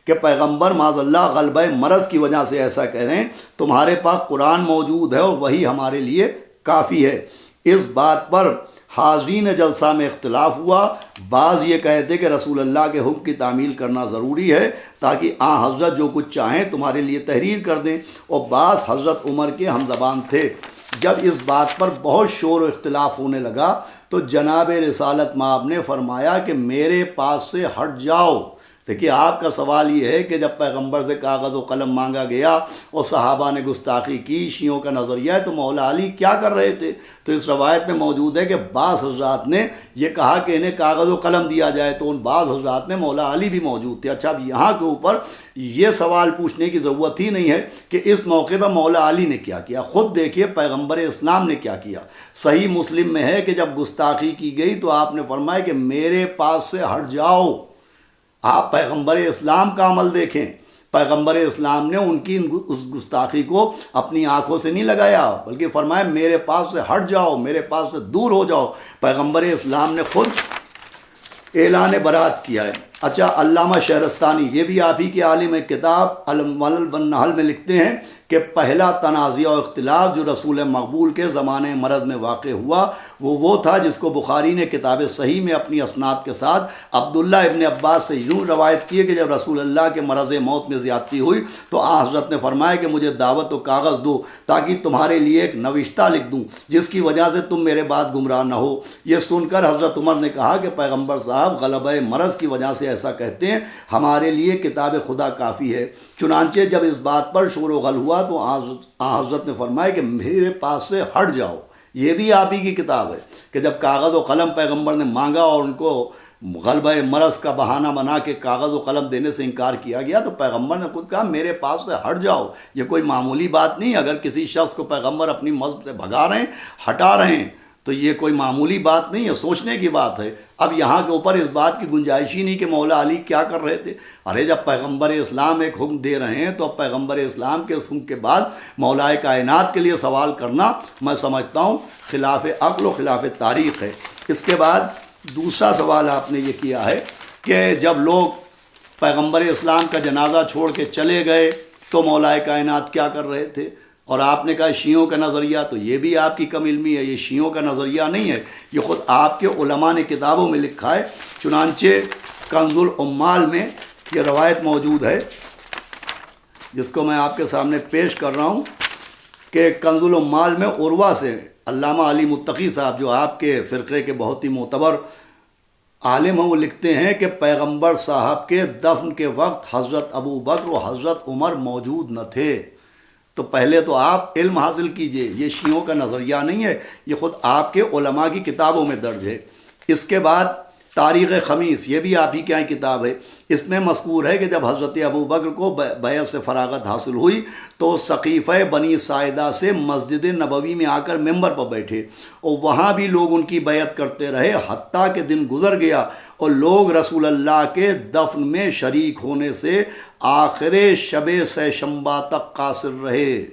کہ پیغمبر معاذ اللہ غلبہ مرض کی وجہ سے ایسا کہہ رہے ہیں، تمہارے پاس قرآن موجود ہے اور وہی ہمارے لیے کافی ہے۔ اس بات پر حاضرین جلسہ میں اختلاف ہوا۔ بعض یہ کہتے کہ رسول اللہ کے حکم کی تعمیل کرنا ضروری ہے تاکہ حضرت جو کچھ چاہیں تمہارے لیے تحریر کر دیں، اور بعض حضرت عمر کے ہم زبان تھے۔ جب اس بات پر بہت شور و اختلاف ہونے لگا تو جناب رسالت مآب نے فرمایا کہ میرے پاس سے ہٹ جاؤ۔ دیکھیے آپ کا سوال یہ ہے کہ جب پیغمبر سے کاغذ و قلم مانگا گیا اور صحابہ نے گستاخی کی، شیعوں کا نظریہ ہے، تو مولا علی کیا کر رہے تھے؟ تو اس روایت میں موجود ہے کہ بعض حضرات نے یہ کہا کہ انہیں کاغذ و قلم دیا جائے، تو ان بعض حضرات میں مولا علی بھی موجود تھے۔ اچھا، اب یہاں کے اوپر یہ سوال پوچھنے کی ضرورت ہی نہیں ہے کہ اس موقع پر مولا علی نے کیا کیا۔ خود دیکھیے پیغمبر اسلام نے کیا کیا۔ صحیح مسلم میں ہے کہ جب گستاخی کی گئی تو آپ نے فرمایا کہ میرے پاس سے ہٹ جاؤ۔ آپ پیغمبر اسلام کا عمل دیکھیں، پیغمبر اسلام نے ان کی اس گستاخی کو اپنی آنکھوں سے نہیں لگایا، بلکہ فرمایا میرے پاس سے ہٹ جاؤ، میرے پاس سے دور ہو جاؤ۔ پیغمبر اسلام نے خود اعلان برات کیا ہے۔ اچھا، علامہ شہرستانی یہ بھی آپ ہی کے عالم کتاب الملل والنحل میں لکھتے ہیں کہ پہلا تنازع و اختلاف جو رسول مقبول کے زمانے مرض میں واقع ہوا وہ تھا جس کو بخاری نے کتاب صحیح میں اپنی اسناد کے ساتھ عبداللہ ابن عباس سے یوں روایت کی ہے کہ جب رسول اللہ کے مرض موت میں زیادتی ہوئی تو حضرت نے فرمایا کہ مجھے دعوت و کاغذ دو تاکہ تمہارے لیے ایک نوشتہ لکھ دوں جس کی وجہ سے تم میرے بعد گمراہ نہ ہو۔ یہ سن کر حضرت عمر نے کہا کہ پیغمبر صاحب غلبہ مرض کی وجہ سے ایسا کہتے ہیں، ہمارے لیے کتاب خدا کافی ہے۔ چنانچہ جب اس بات پر شور و غل ہوا تو حضرت نے فرمایا کہ میرے پاس سے ہٹ جاؤ۔ یہ بھی آپ ہی کی کتاب ہے کہ جب کاغذ و قلم پیغمبر نے مانگا اور ان کو غلبہ مرض کا بہانہ بنا کے کاغذ و قلم دینے سے انکار کیا گیا تو پیغمبر نے خود کہا میرے پاس سے ہٹ جاؤ۔ یہ کوئی معمولی بات نہیں۔ اگر کسی شخص کو پیغمبر اپنی مذہب سے بھگا رہے ہیں، ہٹا رہے ہیں، تو یہ کوئی معمولی بات نہیں ہے، سوچنے کی بات ہے۔ اب یہاں کے اوپر اس بات کی گنجائش ہی نہیں کہ مولا علی کیا کر رہے تھے۔ ارے جب پیغمبر اسلام ایک حکم دے رہے ہیں تو اب پیغمبر اسلام کے اس حکم کے بعد مولا کائنات کے لیے سوال کرنا میں سمجھتا ہوں خلاف عقل و خلاف تاریخ ہے۔ اس کے بعد دوسرا سوال آپ نے یہ کیا ہے کہ جب لوگ پیغمبر اسلام کا جنازہ چھوڑ کے چلے گئے تو مولا کائنات کیا کر رہے تھے، اور آپ نے کہا شیعوں کا نظریہ، تو یہ بھی آپ کی کم علمی ہے، یہ شیعوں کا نظریہ نہیں ہے، یہ خود آپ کے علماء نے کتابوں میں لکھا ہے۔ چنانچہ کنز العمال میں یہ روایت موجود ہے جس کو میں آپ کے سامنے پیش کر رہا ہوں کہ کنز العمال میں عروہ سے علامہ علی متقی صاحب جو آپ کے فرقے کے بہت ہی معتبر عالم ہیں، وہ لکھتے ہیں کہ پیغمبر صاحب کے دفن کے وقت حضرت ابو بکر و حضرت عمر موجود نہ تھے۔ تو پہلے تو آپ علم حاصل کیجئے، یہ شیعوں کا نظریہ نہیں ہے، یہ خود آپ کے علماء کی کتابوں میں درج ہے۔ اس کے بعد تاریخ خمیس، یہ بھی آپ ہی کیا کتاب ہے، اس میں مذکور ہے کہ جب حضرت ابو بکر کو بیعت سے فراغت حاصل ہوئی تو سقیفہ بنی ساعدہ سے مسجد نبوی میں آ کر ممبر پر بیٹھے اور وہاں بھی لوگ ان کی بیعت کرتے رہے، حتیٰ کہ دن گزر گیا اور لوگ رسول اللہ کے دفن میں شریک ہونے سے آخر شب سہ شنبہ تک قاصر رہے۔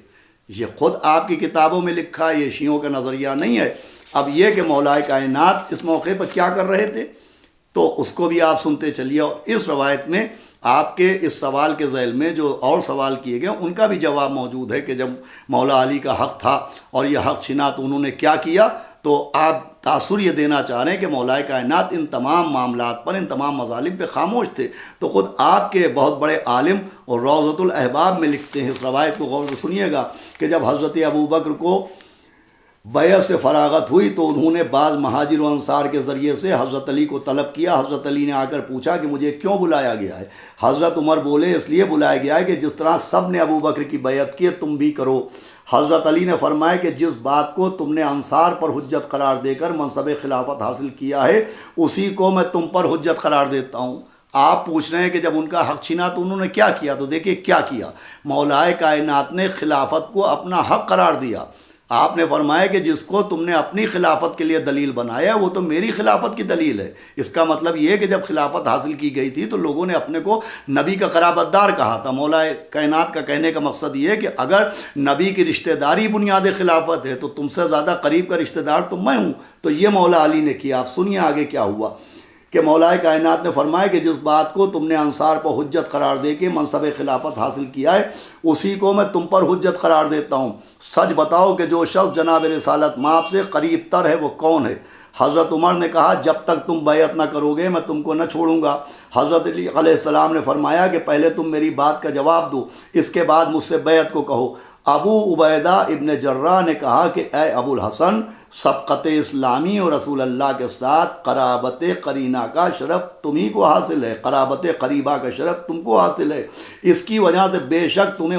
یہ خود آپ کی کتابوں میں لکھا ہے، یہ شیعوں کا نظریہ نہیں ہے۔ اب یہ کہ مولا کائنات اس موقع پر کیا کر رہے تھے تو اس کو بھی آپ سنتے چلیے، اور اس روایت میں آپ کے اس سوال کے ذیل میں جو اور سوال کیے گئے ان کا بھی جواب موجود ہے کہ جب مولا علی کا حق تھا اور یہ حق چھنا تو انہوں نے کیا کیا۔ تو آپ تاثر یہ دینا چاہ رہے ہیں کہ مولا کائنات ان تمام معاملات پر، ان تمام مظالم پہ خاموش تھے۔ تو خود آپ کے بہت بڑے عالم اور روضۃ الاحباب میں لکھتے ہیں، اس روایت کو غور سے سنیے گا کہ جب حضرت ابو بکر کو بیعت سے فراغت ہوئی تو انہوں نے بعض مہاجر و انصار کے ذریعے سے حضرت علی کو طلب کیا۔ حضرت علی نے آ کر پوچھا کہ مجھے کیوں بلایا گیا ہے؟ حضرت عمر بولے اس لیے بلایا گیا ہے کہ جس طرح سب نے ابو بکر کی بیعت کی تم بھی کرو۔ حضرت علی نے فرمایا کہ جس بات کو تم نے انصار پر حجت قرار دے کر منصب خلافت حاصل کیا ہے اسی کو میں تم پر حجت قرار دیتا ہوں۔ آپ پوچھ رہے ہیں کہ جب ان کا حق چھینا تو انہوں نے کیا کیا، تو دیکھیے کیا کیا، مولا کائنات نے خلافت کو اپنا حق قرار دیا۔ آپ نے فرمایا کہ جس کو تم نے اپنی خلافت کے لیے دلیل بنایا وہ تو میری خلافت کی دلیل ہے۔ اس کا مطلب یہ ہے کہ جب خلافت حاصل کی گئی تھی تو لوگوں نے اپنے کو نبی کا قرابت دار کہا تھا۔ مولا کائنات کا کہنے کا مقصد یہ ہے کہ اگر نبی کی رشتہ داری بنیاد خلافت ہے تو تم سے زیادہ قریب کا رشتہ دار تو میں ہوں۔ تو یہ مولا علی نے کیا۔ آپ سنیے آگے کیا ہوا کہ مولا کائنات نے فرمایا کہ جس بات کو تم نے انصار پر حجت قرار دے کے منصب خلافت حاصل کیا ہے اسی کو میں تم پر حجت قرار دیتا ہوں۔ سچ بتاؤ کہ جو شخص جناب رسالت مآب سے قریب تر ہے وہ کون ہے؟ حضرت عمر نے کہا جب تک تم بیعت نہ کرو گے میں تم کو نہ چھوڑوں گا۔ حضرت علی علیہ السلام نے فرمایا کہ پہلے تم میری بات کا جواب دو، اس کے بعد مجھ سے بیعت کو کہو۔ ابو عبیدہ ابن جراح نے کہا کہ اے ابو الحسن، سبقت اسلامی اور رسول اللہ کے ساتھ قرابت قرینہ کا شرف تمہیں کو حاصل ہے، قرابت قریبہ کا شرف تم کو حاصل ہے۔ اس کی وجہ سے بے شک تم ہی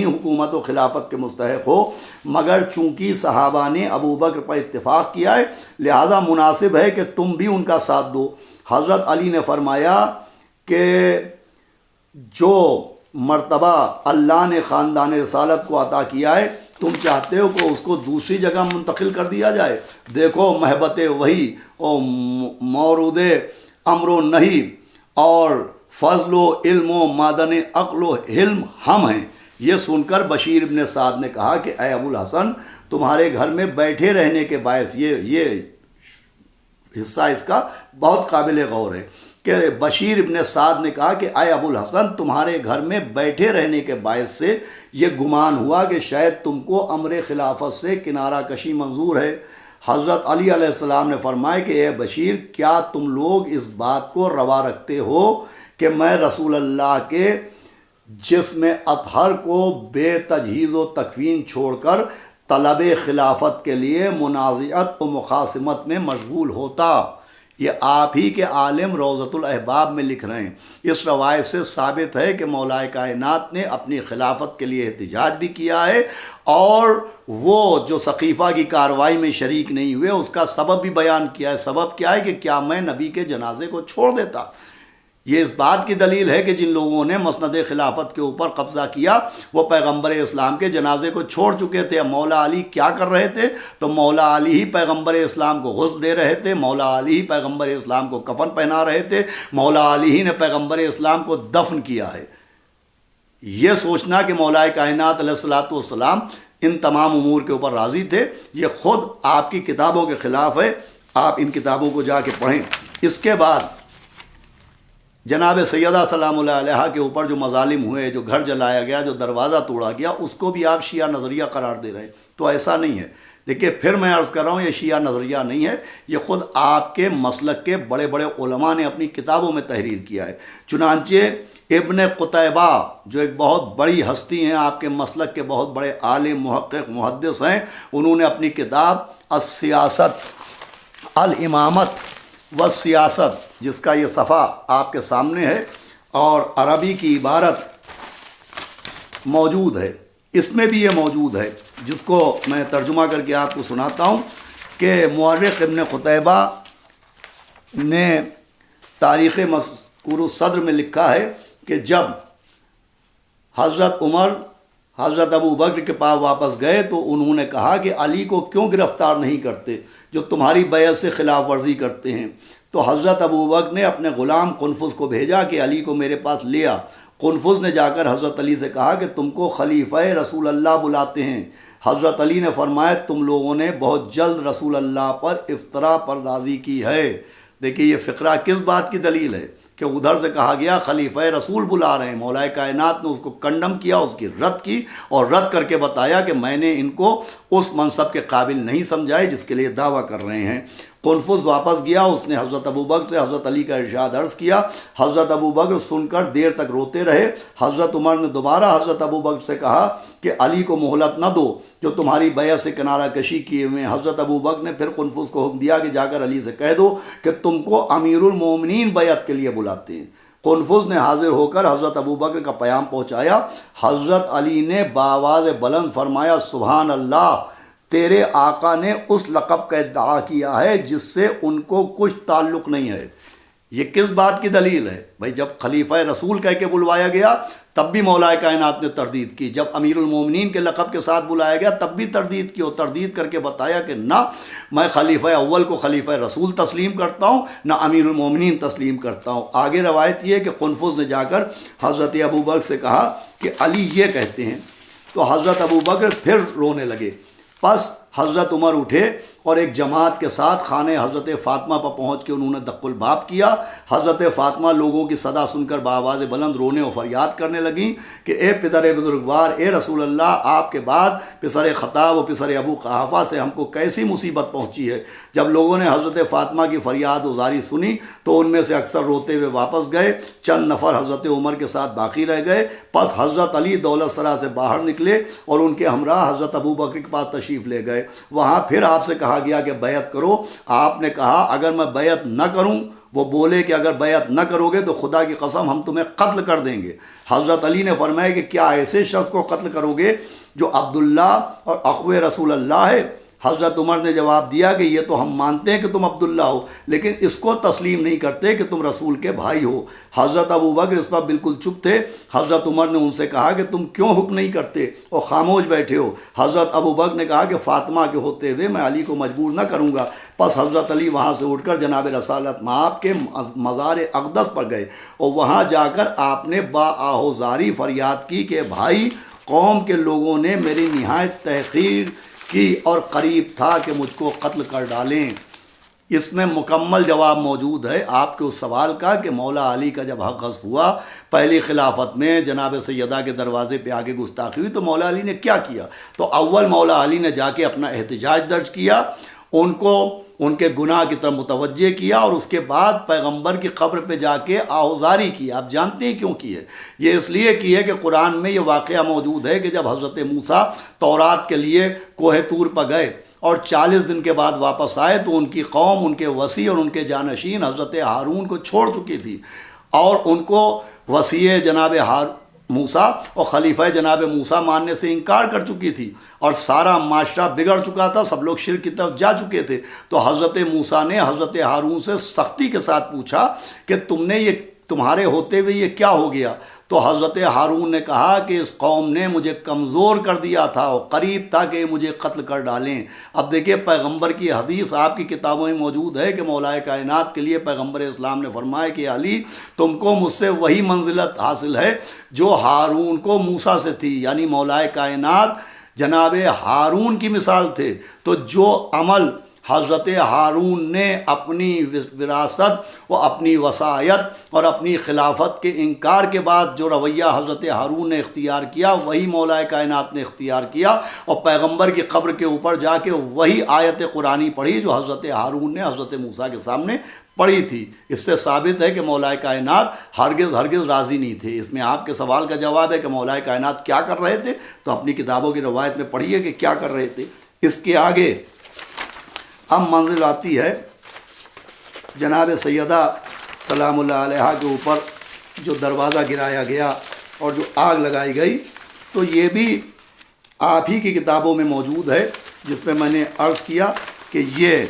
حکومت و خلافت کے مستحق ہو، مگر چونکہ صحابہ نے ابو بکر پر اتفاق کیا ہے لہذا مناسب ہے کہ تم بھی ان کا ساتھ دو۔ حضرت علی نے فرمایا کہ جو مرتبہ اللہ نے خاندان رسالت کو عطا کیا ہے تم چاہتے ہو کہ اس کو دوسری جگہ منتقل کر دیا جائے؟ دیکھو محبت وحی اور مورود امر و نہی اور فضل و علم و معدن عقل و حلم ہم ہیں۔ یہ سن کر بشیر ابن سعد نے کہا کہ اے ابو الحسن، تمہارے گھر میں بیٹھے رہنے کے باعث یہ حصہ اس کا بہت قابل غور ہے کہ بشیر ابن سعد نے کہا کہ اے ابو الحسن، تمہارے گھر میں بیٹھے رہنے کے باعث سے یہ گمان ہوا کہ شاید تم کو امر خلافت سے کنارہ کشی منظور ہے۔ حضرت علی علیہ السلام نے فرمایا کہ اے بشیر، کیا تم لوگ اس بات کو روا رکھتے ہو کہ میں رسول اللہ کے جسم اطہر کو بے تجہیز و تکفین چھوڑ کر طلب خلافت کے لیے منازعت و مخاصمت میں مشغول ہوتا؟ یہ آپ ہی کے عالم روضۃ الاحباب میں لکھ رہے ہیں۔ اس روایت سے ثابت ہے کہ مولا کائنات نے اپنی خلافت کے لیے احتجاج بھی کیا ہے، اور وہ جو سقیفہ کی کارروائی میں شریک نہیں ہوئے اس کا سبب بھی بیان کیا ہے۔ سبب کیا ہے کہ کیا میں نبی کے جنازے کو چھوڑ دیتا؟ یہ اس بات کی دلیل ہے کہ جن لوگوں نے مسند خلافت کے اوپر قبضہ کیا وہ پیغمبر اسلام کے جنازے کو چھوڑ چکے تھے۔ مولا علی کیا کر رہے تھے؟ تو مولا علی ہی پیغمبر اسلام کو غسل دے رہے تھے، مولا علی ہی پیغمبر اسلام کو کفن پہنا رہے تھے، مولا علی ہی نے پیغمبر اسلام کو دفن کیا ہے۔ یہ سوچنا کہ مولا کائنات علیہ الصلوۃ والسلام ان تمام امور کے اوپر راضی تھے، یہ خود آپ کی کتابوں کے خلاف ہے۔ آپ ان کتابوں کو جا کے پڑھیں۔ اس کے بعد جناب سیدہ سلام اللہ علیہا کے اوپر جو مظالم ہوئے، جو گھر جلایا گیا، جو دروازہ توڑا گیا، اس کو بھی آپ شیعہ نظریہ قرار دے رہے ہیں، تو ایسا نہیں ہے۔ دیکھیے پھر میں عرض کر رہا ہوں، یہ شیعہ نظریہ نہیں ہے، یہ خود آپ کے مسلک کے بڑے بڑے علماء نے اپنی کتابوں میں تحریر کیا ہے۔ چنانچہ ابن قتیبہ جو ایک بہت بڑی ہستی ہیں، آپ کے مسلک کے بہت بڑے عالم، محقق، محدث ہیں، انہوں نے اپنی کتاب السیاست، الامامت والسیاست، جس کا یہ صفحہ آپ کے سامنے ہے اور عربی کی عبارت موجود ہے، اس میں بھی یہ موجود ہے، جس کو میں ترجمہ کر کے آپ کو سناتا ہوں کہ مورخ ابن قتیبہ نے تاریخ مذکور الصدر میں لکھا ہے کہ جب حضرت عمر حضرت ابو بکر کے پاس واپس گئے تو انہوں نے کہا کہ علی کو کیوں گرفتار نہیں کرتے جو تمہاری بیعت سے خلاف ورزی کرتے ہیں؟ تو حضرت ابو بکر نے اپنے غلام قنفذ کو بھیجا کہ علی کو میرے پاس لے آ۔ قنفذ نے جا کر حضرت علی سے کہا کہ تم کو خلیفہ رسول اللہ بلاتے ہیں۔ حضرت علی نے فرمایا تم لوگوں نے بہت جلد رسول اللہ پر افطرا پردازی کی ہے۔ دیکھیے یہ فقرہ کس بات کی دلیل ہے کہ ادھر سے کہا گیا خلیفہ رسول بلا رہے ہیں، مولا کائنات نے اس کو کنڈم کیا، اس کی رد کی اور رد کر کے بتایا کہ میں نے ان کو اس منصب کے قابل نہیں سمجھائے جس کے لیے دعویٰ کر رہے ہیں۔ قنفذ واپس گیا، اس نے حضرت ابو بکر سے حضرت علی کا ارشاد عرض کیا۔ حضرت ابو بکر سن کر دیر تک روتے رہے۔ حضرت عمر نے دوبارہ حضرت ابو بکر سے کہا کہ علی کو مہلت نہ دو جو تمہاری بیعت سے کنارہ کشی کیے ہوئے ہیں۔ حضرت ابو بکر نے پھر قنفذ کو حکم دیا کہ جا کر علی سے کہہ دو کہ تم کو امیر المومنین بیعت کے لیے بلاتے ہیں۔ قنفذ نے حاضر ہو کر حضرت ابو بکر کا پیام پہنچایا۔ حضرت علی نے بآواز بلند فرمایا سبحان اللہ، تیرے آقا نے اس لقب کا ادعا کیا ہے جس سے ان کو کچھ تعلق نہیں ہے۔ یہ کس بات کی دلیل ہے؟ بھائی جب خلیفہ رسول کہہ کے بلوایا گیا تب بھی مولا کائنات نے تردید کی، جب امیر المومنین کے لقب کے ساتھ بلایا گیا تب بھی تردید کی، اور تردید کر کے بتایا کہ نہ میں خلیفہ اول کو خلیفہ رسول تسلیم کرتا ہوں، نہ امیر المومنین تسلیم کرتا ہوں۔ آگے روایت یہ ہے کہ قنفذ نے جا کر حضرت ابو بکر سے کہا کہ علی یہ کہتے ہیں، تو حضرت ابو بکر پھر رونے لگے۔ پس حضرت عمر اٹھے اور ایک جماعت کے ساتھ خانہ حضرت فاطمہ پر پہنچ کے انہوں نے دق الباب کیا۔ حضرت فاطمہ لوگوں کی صدا سن کر بآواز بلند رونے اور فریاد کرنے لگیں کہ اے پدر بزرگوار، اے رسول اللہ، آپ کے بعد پسر خطاب و پسر ابو قحافہ سے ہم کو کیسی مصیبت پہنچی ہے۔ جب لوگوں نے حضرت فاطمہ کی فریاد و زاری سنی تو ان میں سے اکثر روتے ہوئے واپس گئے، چند نفر حضرت عمر کے ساتھ باقی رہ گئے۔ پس حضرت علی دولت سرا سے باہر نکلے اور ان کے ہمراہ حضرت ابو بکر کے پاس تشریف لے گئے۔ وہاں پھر آپ سے کہا گیا کہ بیعت کرو۔ آپ نے کہا اگر میں بیعت نہ کروں، وہ بولے کہ اگر بیعت نہ کرو گے تو خدا کی قسم ہم تمہیں قتل کر دیں گے۔ حضرت علی نے فرمایا کہ کیا ایسے شخص کو قتل کرو گے جو عبداللہ اور اخو رسول اللہ ہے؟ حضرت عمر نے جواب دیا کہ یہ تو ہم مانتے ہیں کہ تم عبداللہ ہو، لیکن اس کو تسلیم نہیں کرتے کہ تم رسول کے بھائی ہو۔ حضرت ابو بکر اس پر بالکل چپ تھے۔ حضرت عمر نے ان سے کہا کہ تم کیوں حکم نہیں کرتے اور خاموش بیٹھے ہو؟ حضرت ابو بکر نے کہا کہ فاطمہ کے ہوتے ہوئے میں علی کو مجبور نہ کروں گا۔ پس حضرت علی وہاں سے اٹھ کر جناب رسالت مآب کے مزار اقدس پر گئے اور وہاں جا کر آپ نے با آہوزاری فریاد کی کہ بھائی، قوم کے لوگوں نے میری نہایت تحقیر کی اور قریب تھا کہ مجھ کو قتل کر ڈالیں۔ اس میں مکمل جواب موجود ہے آپ کے اس سوال کا کہ مولا علی کا جب حق غصب ہوا پہلی خلافت میں، جناب سیدہ کے دروازے پہ آگے گستاخی ہوئی، تو مولا علی نے کیا کیا؟ تو اول مولا علی نے جا کے اپنا احتجاج درج کیا، ان کو ان کے گناہ کی طرف متوجہ کیا، اور اس کے بعد پیغمبر کی قبر پہ جا کے آہوزاری کی۔ آپ جانتے ہیں کیوں کی ہے؟ یہ اس لیے کی ہے کہ قرآن میں یہ واقعہ موجود ہے کہ جب حضرت موسیٰ تورات کے لیے کوہ طور پر گئے اور 40 دن کے بعد واپس آئے تو ان کی قوم، ان کے وصی اور ان کے جانشین حضرت ہارون کو چھوڑ چکی تھی، اور ان کو وصی جناب موسیٰ اور خلیفہ جناب موسیٰ ماننے سے انکار کر چکی تھی، اور سارا معاشرہ بگڑ چکا تھا، سب لوگ شرک کی طرف جا چکے تھے۔ تو حضرت موسیٰ نے حضرت ہارون سے سختی کے ساتھ پوچھا کہ تم نے یہ تمہارے ہوتے ہوئے یہ کیا ہو گیا؟ تو حضرت ہارون نے کہا کہ اس قوم نے مجھے کمزور کر دیا تھا اور قریب تھا کہ مجھے قتل کر ڈالیں۔ اب دیکھیے پیغمبر کی حدیث آپ کی کتابوں میں موجود ہے کہ مولا کائنات کے لیے پیغمبر اسلام نے فرمایا کہ علی تم کو مجھ سے وہی منزلت حاصل ہے جو ہارون کو موسیٰ سے تھی، یعنی مولا کائنات جناب ہارون کی مثال تھے۔ تو جو عمل حضرت ہارون نے اپنی وراثت و اپنی وصایت اور اپنی خلافت کے انکار کے بعد جو رویہ حضرت ہارون نے اختیار کیا وہی مولا کائنات نے اختیار کیا، اور پیغمبر کی قبر کے اوپر جا کے وہی آیت قرآنی پڑھی جو حضرت ہارون نے حضرت موسیٰ کے سامنے پڑھی تھی۔ اس سے ثابت ہے کہ مولا کائنات ہرگز راضی نہیں تھے۔ اس میں آپ کے سوال کا جواب ہے کہ مولا کائنات کیا کر رہے تھے، تو اپنی کتابوں کی روایت میں پڑھیے کہ کیا کر رہے تھے۔ اس کے آگے اب منزل آتی ہے جناب سیدہ سلام اللہ علیہا کے اوپر جو دروازہ گرایا گیا اور جو آگ لگائی گئی، تو یہ بھی آپ ہی کی کتابوں میں موجود ہے، جس میں نے عرض کیا کہ یہ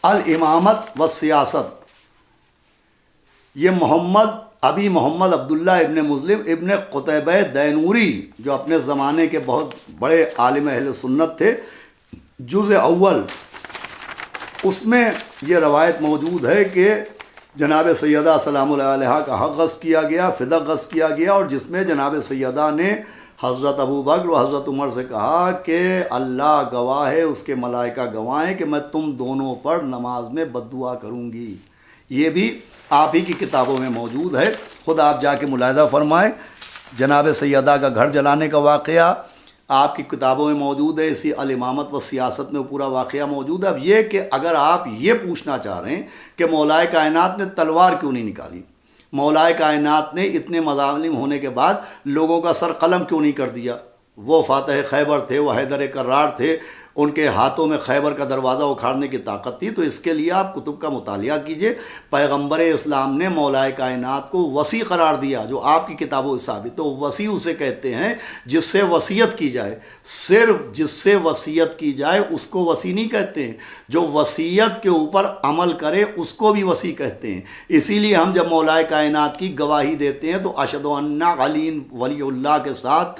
الامامت و سیاست، یہ محمد عبداللہ ابن مسلم ابن قتیبہ دینوری جو اپنے زمانے کے بہت بڑے عالم اہل سنت تھے، جزء اول اس میں یہ روایت موجود ہے کہ جناب سیدہ سلام اللہ علیہا کا حق غصب کیا گیا، فدق غصب کیا گیا، اور جس میں جناب سیدہ نے حضرت ابو بکر و حضرت عمر سے کہا کہ اللہ گواہ ہے، اس کے ملائکہ گواہ ہیں کہ میں تم دونوں پر نماز میں بد دعا کروں گی۔ یہ بھی آپ ہی کی کتابوں میں موجود ہے، خود آپ جا کے ملاحظہ فرمائیں۔ جناب سیدہ کا گھر جلانے کا واقعہ آپ کی کتابوں میں موجود ہے، اسی الامامت و سیاست میں پورا واقعہ موجود ہے۔ اب یہ کہ اگر آپ یہ پوچھنا چاہ رہے ہیں کہ مولا کائنات نے تلوار کیوں نہیں نکالی، مولا کائنات نے اتنے مظالم ہونے کے بعد لوگوں کا سر قلم کیوں نہیں کر دیا؟ وہ فاتح خیبر تھے، وہ حیدر کرار تھے، ان کے ہاتھوں میں خیبر کا دروازہ اکھاڑنے کی طاقت تھی۔ تو اس کے لیے آپ کتب کا مطالعہ کیجئے۔ پیغمبر اسلام نے مولا کائنات کو وسیع قرار دیا، جو آپ کی کتابوں سے ثابت۔ تو وسیع اسے کہتے ہیں جس سے وصیت کی جائے، صرف جس سے وصیت کی جائے اس کو وسیع نہیں کہتے ہیں، جو وصیت کے اوپر عمل کرے اس کو بھی وسیع کہتے ہیں۔ اسی لیے ہم جب مولا کائنات کی گواہی دیتے ہیں تو اشہد ان علی ولی اللہ کے ساتھ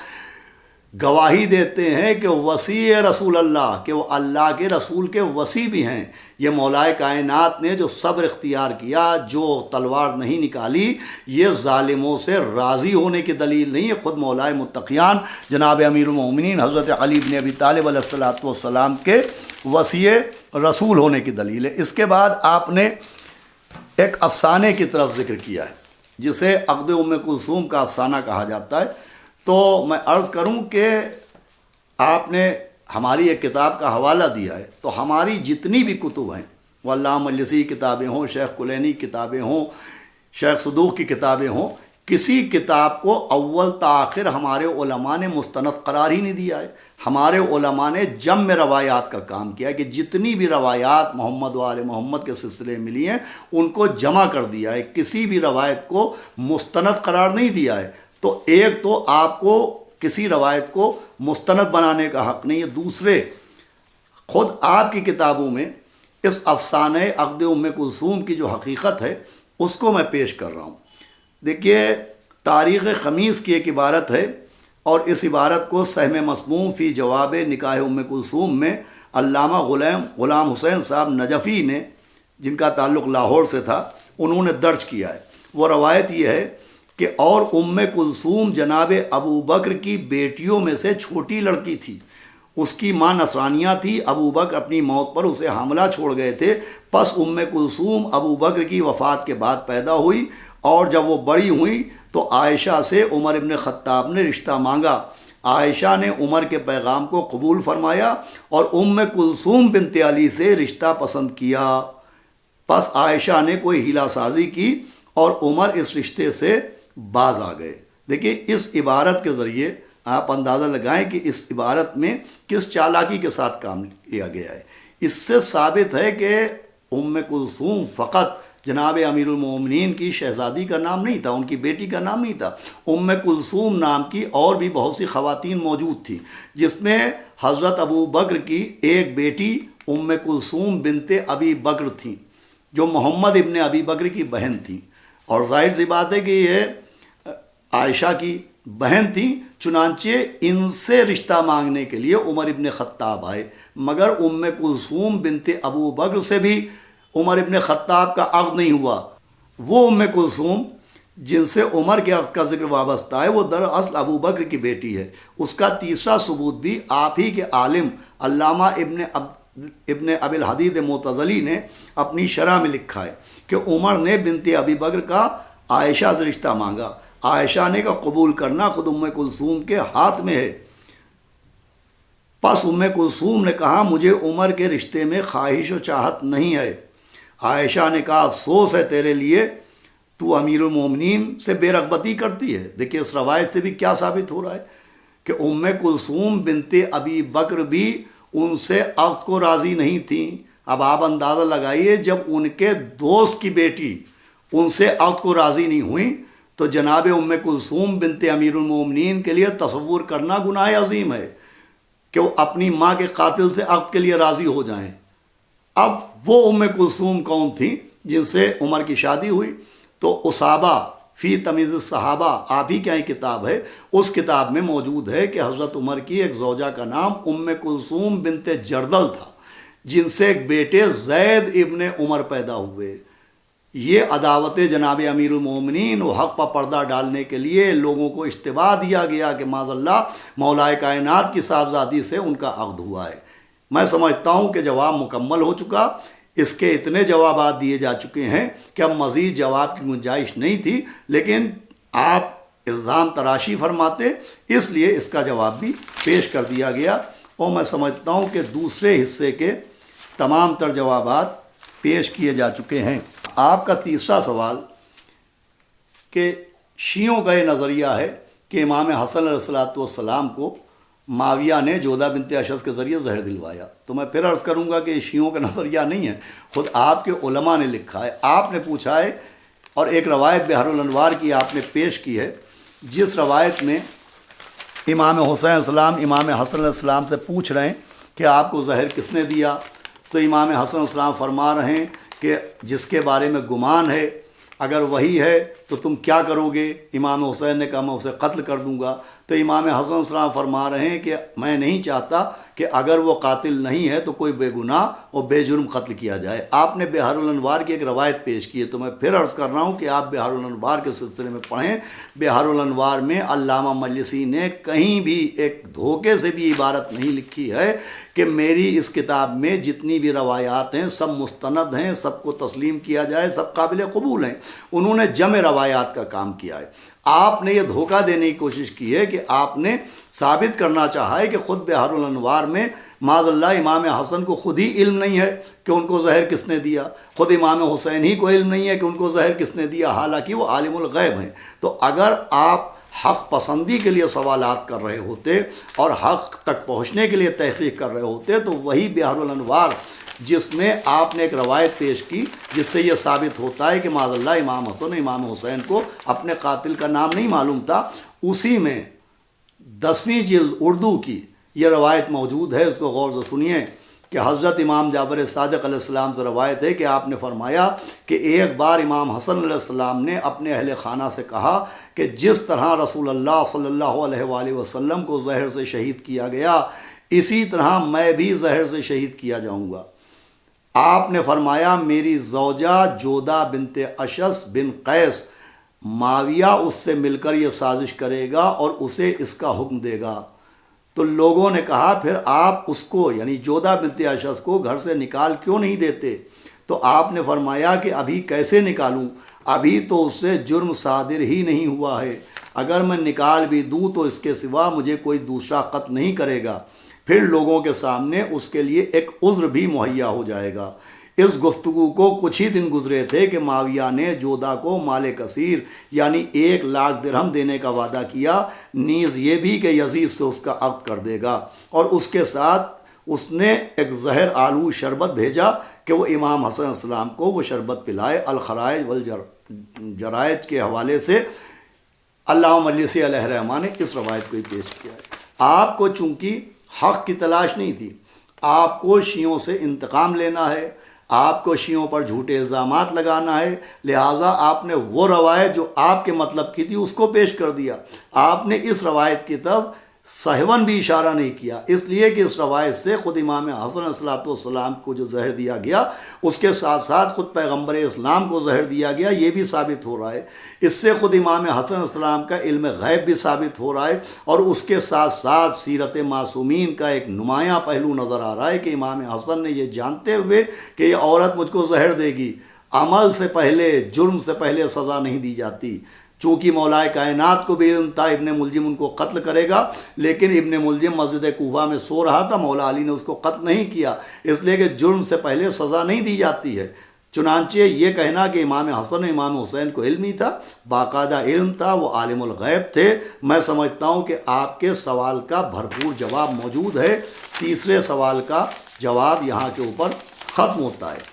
گواہی دیتے ہیں کہ وسیع رسول اللہ، کہ وہ اللہ کے رسول کے وسیع بھی ہیں۔ یہ مولا کائنات نے جو صبر اختیار کیا، جو تلوار نہیں نکالی، یہ ظالموں سے راضی ہونے کی دلیل نہیں ہے، خود مولا متقیان جناب امیر المومنین حضرت علی بن ابی طالب علیہ السلام کے وسیع رسول ہونے کی دلیل ہے۔ اس کے بعد آپ نے ایک افسانے کی طرف ذکر کیا ہے، جسے عقد ام کلثوم کا افسانہ کہا جاتا ہے۔ تو میں عرض کروں کہ آپ نے ہماری ایک کتاب کا حوالہ دیا ہے، تو ہماری جتنی بھی کتب ہیں، وہ علامہ مجلسی کتابیں ہوں، شیخ کلینی کتابیں ہوں، شیخ صدوق کی کتابیں ہوں، کسی کتاب کو اول تا آخر ہمارے علماء نے مستند قرار ہی نہیں دیا ہے۔ ہمارے علماء نے جمع روایات کا کام کیا ہے کہ جتنی بھی روایات محمد و آل محمد کے سلسلے ملی ہیں ان کو جمع کر دیا ہے، کسی بھی روایت کو مستند قرار نہیں دیا ہے۔ تو ایک تو آپ کو کسی روایت کو مستند بنانے کا حق نہیں ہے، دوسرے خود آپ کی کتابوں میں اس افسانہ عقد ام کلثوم کی جو حقیقت ہے اس کو میں پیش کر رہا ہوں۔ دیکھیے تاریخ خمیس کی ایک عبارت ہے، اور اس عبارت کو سہم مسموم فی جواب نکاح ام کلثوم میں علامہ غلام حسین صاحب نجفی نے، جن کا تعلق لاہور سے تھا، انہوں نے درج کیا ہے۔ وہ روایت یہ ہے کہ اور ام کلثوم جناب ابو بکر کی بیٹیوں میں سے چھوٹی لڑکی تھی، اس کی ماں نصرانیہ تھی، ابو بکر اپنی موت پر اسے حاملہ چھوڑ گئے تھے، پس ام کلثوم ابو بکر کی وفات کے بعد پیدا ہوئی، اور جب وہ بڑی ہوئی تو عائشہ سے عمر ابن خطاب نے رشتہ مانگا۔ عائشہ نے عمر کے پیغام کو قبول فرمایا اور ام کلثوم بنت علی سے رشتہ پسند کیا، پس عائشہ نے کوئی ہیلا سازی کی اور عمر اس رشتے سے باز آ گئے۔ دیکھیے اس عبارت کے ذریعے آپ اندازہ لگائیں کہ اس عبارت میں کس چالاکی کے ساتھ کام کیا گیا ہے۔ اس سے ثابت ہے کہ ام کلثوم فقط جناب امیر المومنین کی شہزادی کا نام نہیں تھا، ان کی بیٹی کا نام نہیں تھا۔ ام کلثوم نام کی اور بھی بہت سی خواتین موجود تھیں، جس میں حضرت ابو بکر کی ایک بیٹی ام کلثوم بنت ابی بکر تھیں، جو محمد ابن ابی بکر کی بہن تھیں، اور ظاہر سی بات ہے کہ یہ عائشہ کی بہن تھیں۔ چنانچہ ان سے رشتہ مانگنے کے لیے عمر ابن خطاب آئے، مگر ام کلثوم بنت ابو بکر سے بھی عمر ابن خطاب کا عقد نہیں ہوا۔ وہ ام کلثوم جن سے عمر کے عقد کا ذکر وابستہ ہے، وہ دراصل ابو بکر کی بیٹی ہے۔ اس کا تیسرا ثبوت بھی آپ ہی کے عالم علامہ ابن ابی الحدید معتزلی نے اپنی شرح میں لکھا ہے کہ عمر نے بنت ابی بکر کا عائشہ سے رشتہ مانگا۔ عائشہ نے کا قبول کرنا خود ام کلثوم کے ہاتھ میں ہے۔ پس ام کلثوم نے کہا مجھے عمر کے رشتے میں خواہش و چاہت نہیں ہے۔ عائشہ نے کہا افسوس ہے تیرے لیے، تو امیر المومنین سے بے رغبتی کرتی ہے۔ دیکھیے اس روایت سے بھی کیا ثابت ہو رہا ہے کہ ام کلثوم بنت ابی بکر بھی ان سے عقد کو راضی نہیں تھیں۔ اب آپ اندازہ لگائیے، جب ان کے دوست کی بیٹی ان سے عقد کو راضی نہیں ہوئی تو جناب ام کلثوم بنت امیر المومنین کے لیے تصور کرنا گناہ عظیم ہے کہ وہ اپنی ماں کے قاتل سے عقد کے لیے راضی ہو جائیں۔ اب وہ ام کلثوم کون تھیں جن سے عمر کی شادی ہوئی؟ تو اسابہ فی تمیز الصحابہ آپ ہی کیا ہی کتاب ہے، اس کتاب میں موجود ہے کہ حضرت عمر کی ایک زوجہ کا نام ام کلثوم بنت جردل تھا، جن سے ایک بیٹے زید ابن عمر پیدا ہوئے۔ یہ عداوت جناب امیر المومنین و حق پر پردہ ڈالنے کے لیے لوگوں کو اشتباہ دیا گیا کہ معاذ اللہ مولا کائنات کی صاحبزادی سے ان کا عقد ہوا ہے۔ میں سمجھتا ہوں کہ جواب مکمل ہو چکا، اس کے اتنے جوابات دیے جا چکے ہیں کہ اب مزید جواب کی گنجائش نہیں تھی، لیکن آپ الزام تراشی فرماتے، اس لیے اس کا جواب بھی پیش کر دیا گیا، اور میں سمجھتا ہوں کہ دوسرے حصے کے تمام تر جوابات پیش کیے جا چکے ہیں۔ آپ کا تیسرا سوال کہ شیعوں کا یہ نظریہ ہے کہ امام حسن علیہ السلام کو معاویہ نے جودہ بنت اشس کے ذریعے زہر دلوایا، تو میں پھر عرض کروں گا کہ یہ شیعوں کا نظریہ نہیں ہے، خود آپ کے علماء نے لکھا ہے۔ آپ نے پوچھا ہے اور ایک روایت بحر الانوار کی آپ نے پیش کی ہے، جس روایت میں امام حسین علیہ السلام امام حسن علیہ السلام سے پوچھ رہے ہیں کہ آپ کو زہر کس نے دیا، تو امام حسن علیہ السلام فرما رہے ہیں کہ جس کے بارے میں گمان ہے، اگر وہی ہے تو تم کیا کرو گے؟ امام حسین نے کہا میں اسے قتل کر دوں گا۔ تو امام حسن علیہ السلام فرما رہے ہیں کہ میں نہیں چاہتا کہ اگر وہ قاتل نہیں ہے تو کوئی بے گناہ اور بے جرم قتل کیا جائے۔ آپ نے بحر الانوار کی ایک روایت پیش کی ہے، تو میں پھر عرض کر رہا ہوں کہ آپ بحر الانوار کے سلسلے میں پڑھیں۔ بحر الانوار میں علامہ مجلسی نے کہیں بھی ایک دھوکے سے بھی عبارت نہیں لکھی ہے کہ میری اس کتاب میں جتنی بھی روایات ہیں سب مستند ہیں، سب کو تسلیم کیا جائے، سب قابل قبول ہیں۔ انہوں نے جمع روایات کا کام کیا ہے۔ آپ نے یہ دھوکہ دینے کی کوشش کی ہے کہ آپ نے ثابت کرنا چاہا ہے کہ خود بحر الانوار میں معاذ اللہ امام حسن کو خود ہی علم نہیں ہے کہ ان کو زہر کس نے دیا، خود امام حسین ہی کو علم نہیں ہے کہ ان کو زہر کس نے دیا، حالانکہ وہ عالم الغیب ہیں۔ تو اگر آپ حق پسندی کے لیے سوالات کر رہے ہوتے اور حق تک پہنچنے کے لیے تحقیق کر رہے ہوتے تو وہی بحر الانوار جس میں آپ نے ایک روایت پیش کی جس سے یہ ثابت ہوتا ہے کہ معاذ اللہ امام حسن امام حسین کو اپنے قاتل کا نام نہیں معلوم تھا، اسی میں 10ویں جلد اردو کی یہ روایت موجود ہے، اس کو غور سے سنیے کہ حضرت امام جعفر صادق علیہ السلام سے روایت ہے کہ آپ نے فرمایا کہ ایک بار امام حسن علیہ السلام نے اپنے اہل خانہ سے کہا کہ جس طرح رسول اللہ صلی اللہ علیہ وآلہ وسلم کو زہر سے شہید کیا گیا، اسی طرح میں بھی زہر سے شہید کیا جاؤں گا۔ آپ نے فرمایا میری زوجہ جودہ بنت اشس بن قیس، معاویہ اس سے مل کر یہ سازش کرے گا اور اسے اس کا حکم دے گا۔ تو لوگوں نے کہا پھر آپ اس کو یعنی جودہ بنت اشس کو گھر سے نکال کیوں نہیں دیتے؟ تو آپ نے فرمایا کہ ابھی کیسے نکالوں، ابھی تو اس سے جرم صادر ہی نہیں ہوا ہے، اگر میں نکال بھی دوں تو اس کے سوا مجھے کوئی دوسرا قتل نہیں کرے گا، پھر لوگوں کے سامنے اس کے لیے ایک عذر بھی مہیا ہو جائے گا۔ اس گفتگو کو کچھ ہی دن گزرے تھے کہ معاویہ نے جودہ کو مال کثیر یعنی 1,00,000 درہم دینے کا وعدہ کیا، نیز یہ بھی کہ یزید سے اس کا عقد کر دے گا، اور اس کے ساتھ اس نے ایک زہر آلود شربت بھیجا کہ وہ امام حسن علیہ السلام کو وہ شربت پلائے الخرائج والجرائج کے حوالے سے علامہ مجلسی علیہ الرحمہ نے اس روایت کو ہی پیش کیا ہے۔ آپ کو چونکہ حق کی تلاش نہیں تھی، آپ کو شیعوں سے انتقام لینا ہے، آپ کو شیعوں پر جھوٹے الزامات لگانا ہے، لہٰذا آپ نے وہ روایت جو آپ کے مطلب کی تھی اس کو پیش کر دیا۔ آپ نے اس روایت کی طرف سہون بھی اشارہ نہیں کیا، اس لیے کہ اس روایت سے خود امام حسن علیہ السلام کو جو زہر دیا گیا اس کے ساتھ ساتھ خود پیغمبر اسلام کو زہر دیا گیا، یہ بھی ثابت ہو رہا ہے۔ اس سے خود امام حسن علیہ السلام کا علم غیب بھی ثابت ہو رہا ہے، اور اس کے ساتھ ساتھ سیرت معصومین کا ایک نمایاں پہلو نظر آ رہا ہے کہ امام حسن نے یہ جانتے ہوئے کہ یہ عورت مجھ کو زہر دے گی، عمل سے پہلے، جرم سے پہلے سزا نہیں دی جاتی۔ چونکہ مولائے کائنات کو بھی علم تھا ابن ملجم ان کو قتل کرے گا، لیکن ابن ملجم مسجد کوفہ میں سو رہا تھا، مولا علی نے اس کو قتل نہیں کیا، اس لیے کہ جرم سے پہلے سزا نہیں دی جاتی ہے۔ چنانچہ یہ کہنا کہ امام حسن و امام حسین کو علم ہی تھا، باقاعدہ علم تھا، وہ عالم الغیب تھے، میں سمجھتا ہوں کہ آپ کے سوال کا بھرپور جواب موجود ہے۔ تیسرے سوال کا جواب یہاں کے اوپر ختم ہوتا ہے۔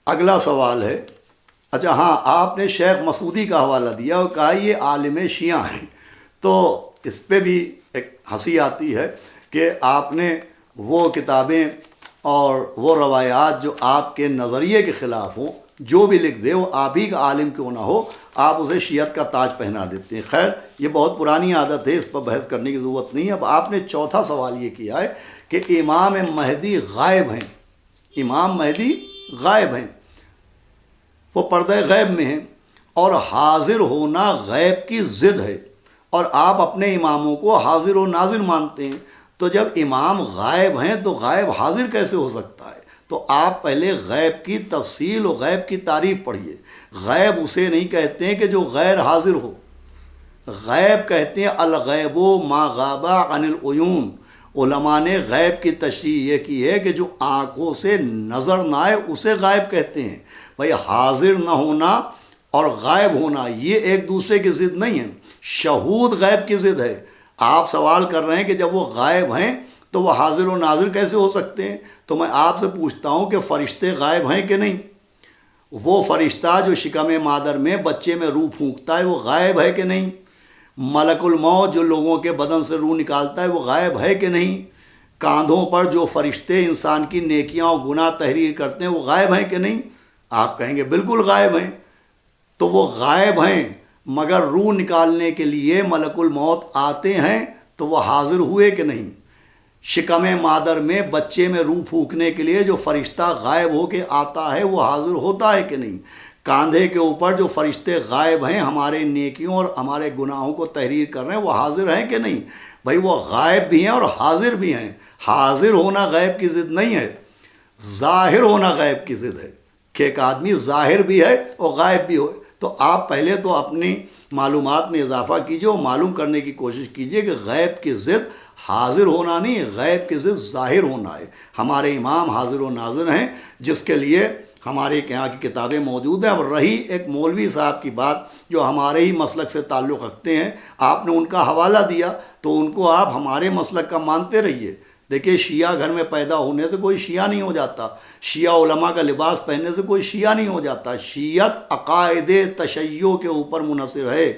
اگلا سوال ہے، اچھا ہاں، آپ نے شیخ مسعودی کا حوالہ دیا اور کہا یہ عالم شیعہ ہیں، تو اس پہ بھی ایک ہنسی آتی ہے کہ آپ نے وہ کتابیں اور وہ روایات جو آپ کے نظریے کے خلاف ہوں جو بھی لکھ دے، وہ آپ ہی کا عالم کیوں نہ ہو، آپ اسے شیعت کا تاج پہنا دیتے ہیں۔ خیر یہ بہت پرانی عادت ہے، اس پر بحث کرنے کی ضرورت نہیں ہے۔ اب آپ نے چوتھا سوال یہ کیا ہے کہ امام مہدی غائب ہیں، امام مہدی غائب ہیں، وہ پردہ غیب میں ہیں، اور حاضر ہونا غیب کی ضد ہے، اور آپ اپنے اماموں کو حاضر و ناظر مانتے ہیں، تو جب امام غائب ہیں تو غائب حاضر کیسے ہو سکتا ہے؟ تو آپ پہلے غیب کی تفصیل و غیب کی تعریف پڑھیے۔ غیب اسے نہیں کہتے ہیں کہ جو غیر حاضر ہو، غیب کہتے ہیں الغیب ما غاب عن العیون۔ علماء نے غیب کی تشریح یہ کی ہے کہ جو آنکھوں سے نظر نہ آئے اسے غائب کہتے ہیں۔ بھائی حاضر نہ ہونا اور غائب ہونا یہ ایک دوسرے کی ضد نہیں ہے، شہود غیب کی ضد ہے۔ آپ سوال کر رہے ہیں کہ جب وہ غائب ہیں تو وہ حاضر و ناظر کیسے ہو سکتے ہیں؟ تو میں آپ سے پوچھتا ہوں کہ فرشتے غائب ہیں کہ نہیں؟ وہ فرشتہ جو شکم مادر میں بچے میں روح پھونکتا ہے وہ غائب ہے کہ نہیں؟ ملک الموت جو لوگوں کے بدن سے روح نکالتا ہے وہ غائب ہے کہ نہیں؟ کاندھوں پر جو فرشتے انسان کی نیکیاں اور گناہ تحریر کرتے ہیں وہ غائب ہیں کہ نہیں؟ آپ کہیں گے بالکل غائب ہیں۔ تو وہ غائب ہیں مگر روح نکالنے کے لیے ملک الموت آتے ہیں تو وہ حاضر ہوئے کہ نہیں؟ شکم مادر میں بچے میں روح پھونکنے کے لیے جو فرشتہ غائب ہو کے آتا ہے وہ حاضر ہوتا ہے کہ نہیں؟ کاندھے کے اوپر جو فرشتے غائب ہیں ہمارے نیکیوں اور ہمارے گناہوں کو تحریر کر رہے ہیں وہ حاضر ہیں کہ نہیں؟ بھائی وہ غائب بھی ہیں اور حاضر بھی ہیں۔ حاضر ہونا غیب کی ضد نہیں ہے، ظاہر ہونا غیب کی ضد ہے، کہ ایک آدمی ظاہر بھی ہے اور غائب بھی ہو۔ تو آپ پہلے تو اپنی معلومات میں اضافہ کیجئے اور معلوم کرنے کی کوشش کیجئے کہ غیب کی ضد حاضر ہونا نہیں، غیب کی ضد ظاہر ہونا ہے۔ ہمارے امام حاضر و ناظر ہیں جس کے لیے ہمارے یہاں کی کتابیں موجود ہیں۔ اب رہی ایک مولوی صاحب کی بات جو ہمارے ہی مسلک سے تعلق رکھتے ہیں، آپ نے ان کا حوالہ دیا تو ان کو آپ ہمارے مسلک کا مانتے رہیے۔ دیکھیے شیعہ گھر میں پیدا ہونے سے کوئی شیعہ نہیں ہو جاتا، شیعہ علماء کا لباس پہننے سے کوئی شیعہ نہیں ہو جاتا۔ شیعت عقائد تشیع کے اوپر منحصر ہے۔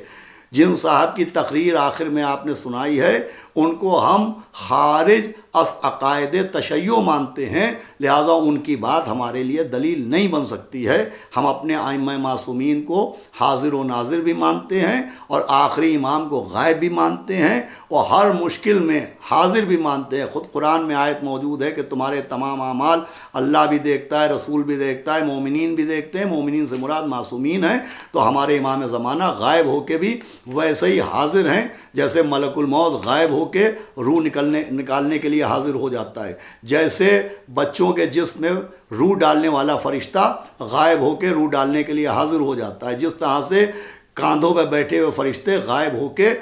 جن صاحب کی تقریر آخر میں آپ نے سنائی ہے ان کو ہم خارج از عقائد تشیع مانتے ہیں، لہٰذا ان کی بات ہمارے لیے دلیل نہیں بن سکتی ہے۔ ہم اپنے ائمہ معصومین کو حاضر و ناظر بھی مانتے ہیں اور آخری امام کو غائب بھی مانتے ہیں اور ہر مشکل میں حاضر بھی مانتے ہیں۔ خود قرآن میں آیت موجود ہے کہ تمہارے تمام اعمال اللہ بھی دیکھتا ہے، رسول بھی دیکھتا ہے، مومنین بھی دیکھتے ہیں۔ مومنین سے مراد معصومین ہیں، تو ہمارے امام زمانہ غائب ہو کے بھی ویسے ہی حاضر ہیں جیسے ملک الموت غائب ہو کے روح نکالنے کے لیے حاضر ہو جاتا ہے، جیسے بچوں کے جسم میں روح ڈالنے والا فرشتہ غائب ہو کے روح ڈالنے کے لیے حاضر ہو جاتا ہے، جس طرح سے کاندھوں پہ بیٹھے ہوئے فرشتے غائب ہو کے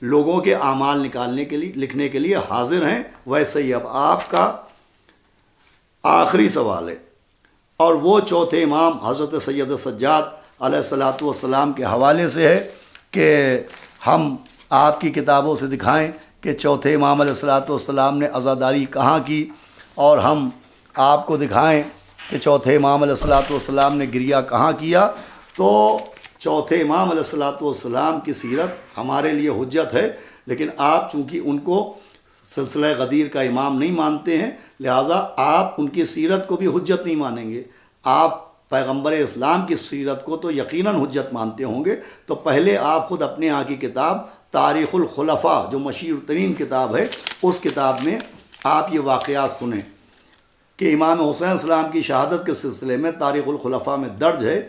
لوگوں کے اعمال نکالنے کے لیے لکھنے کے لیے حاضر ہیں، ویسے ہی اب آپ کا آخری سوال ہے، اور وہ چوتھے امام حضرت سید سجاد علیہ السلام کے حوالے سے ہے کہ ہم آپ کی کتابوں سے دکھائیں کہ چوتھے امام علیہ السلام نے عزاداری کہاں کی، اور ہم آپ کو دکھائیں کہ چوتھے امام علیہ الصلوۃ والسلام نے گریہ کہاں کیا، تو چوتھے امام علیہ الصلوۃ والسلام کی سیرت ہمارے لیے حجت ہے، لیکن آپ چونکہ ان کو سلسلہ غدیر کا امام نہیں مانتے ہیں، لہٰذا آپ ان کی سیرت کو بھی حجت نہیں مانیں گے۔ آپ پیغمبر اسلام کی سیرت کو تو یقیناً حجت مانتے ہوں گے، تو پہلے آپ خود اپنے یہاں کی کتاب تاریخ الخلفاء جو مشہور ترین کتاب ہے، اس کتاب میں آپ یہ واقعات سنیں کہ امام حسین السلام کی شہادت کے سلسلے میں تاریخ الخلفاء میں درج ہے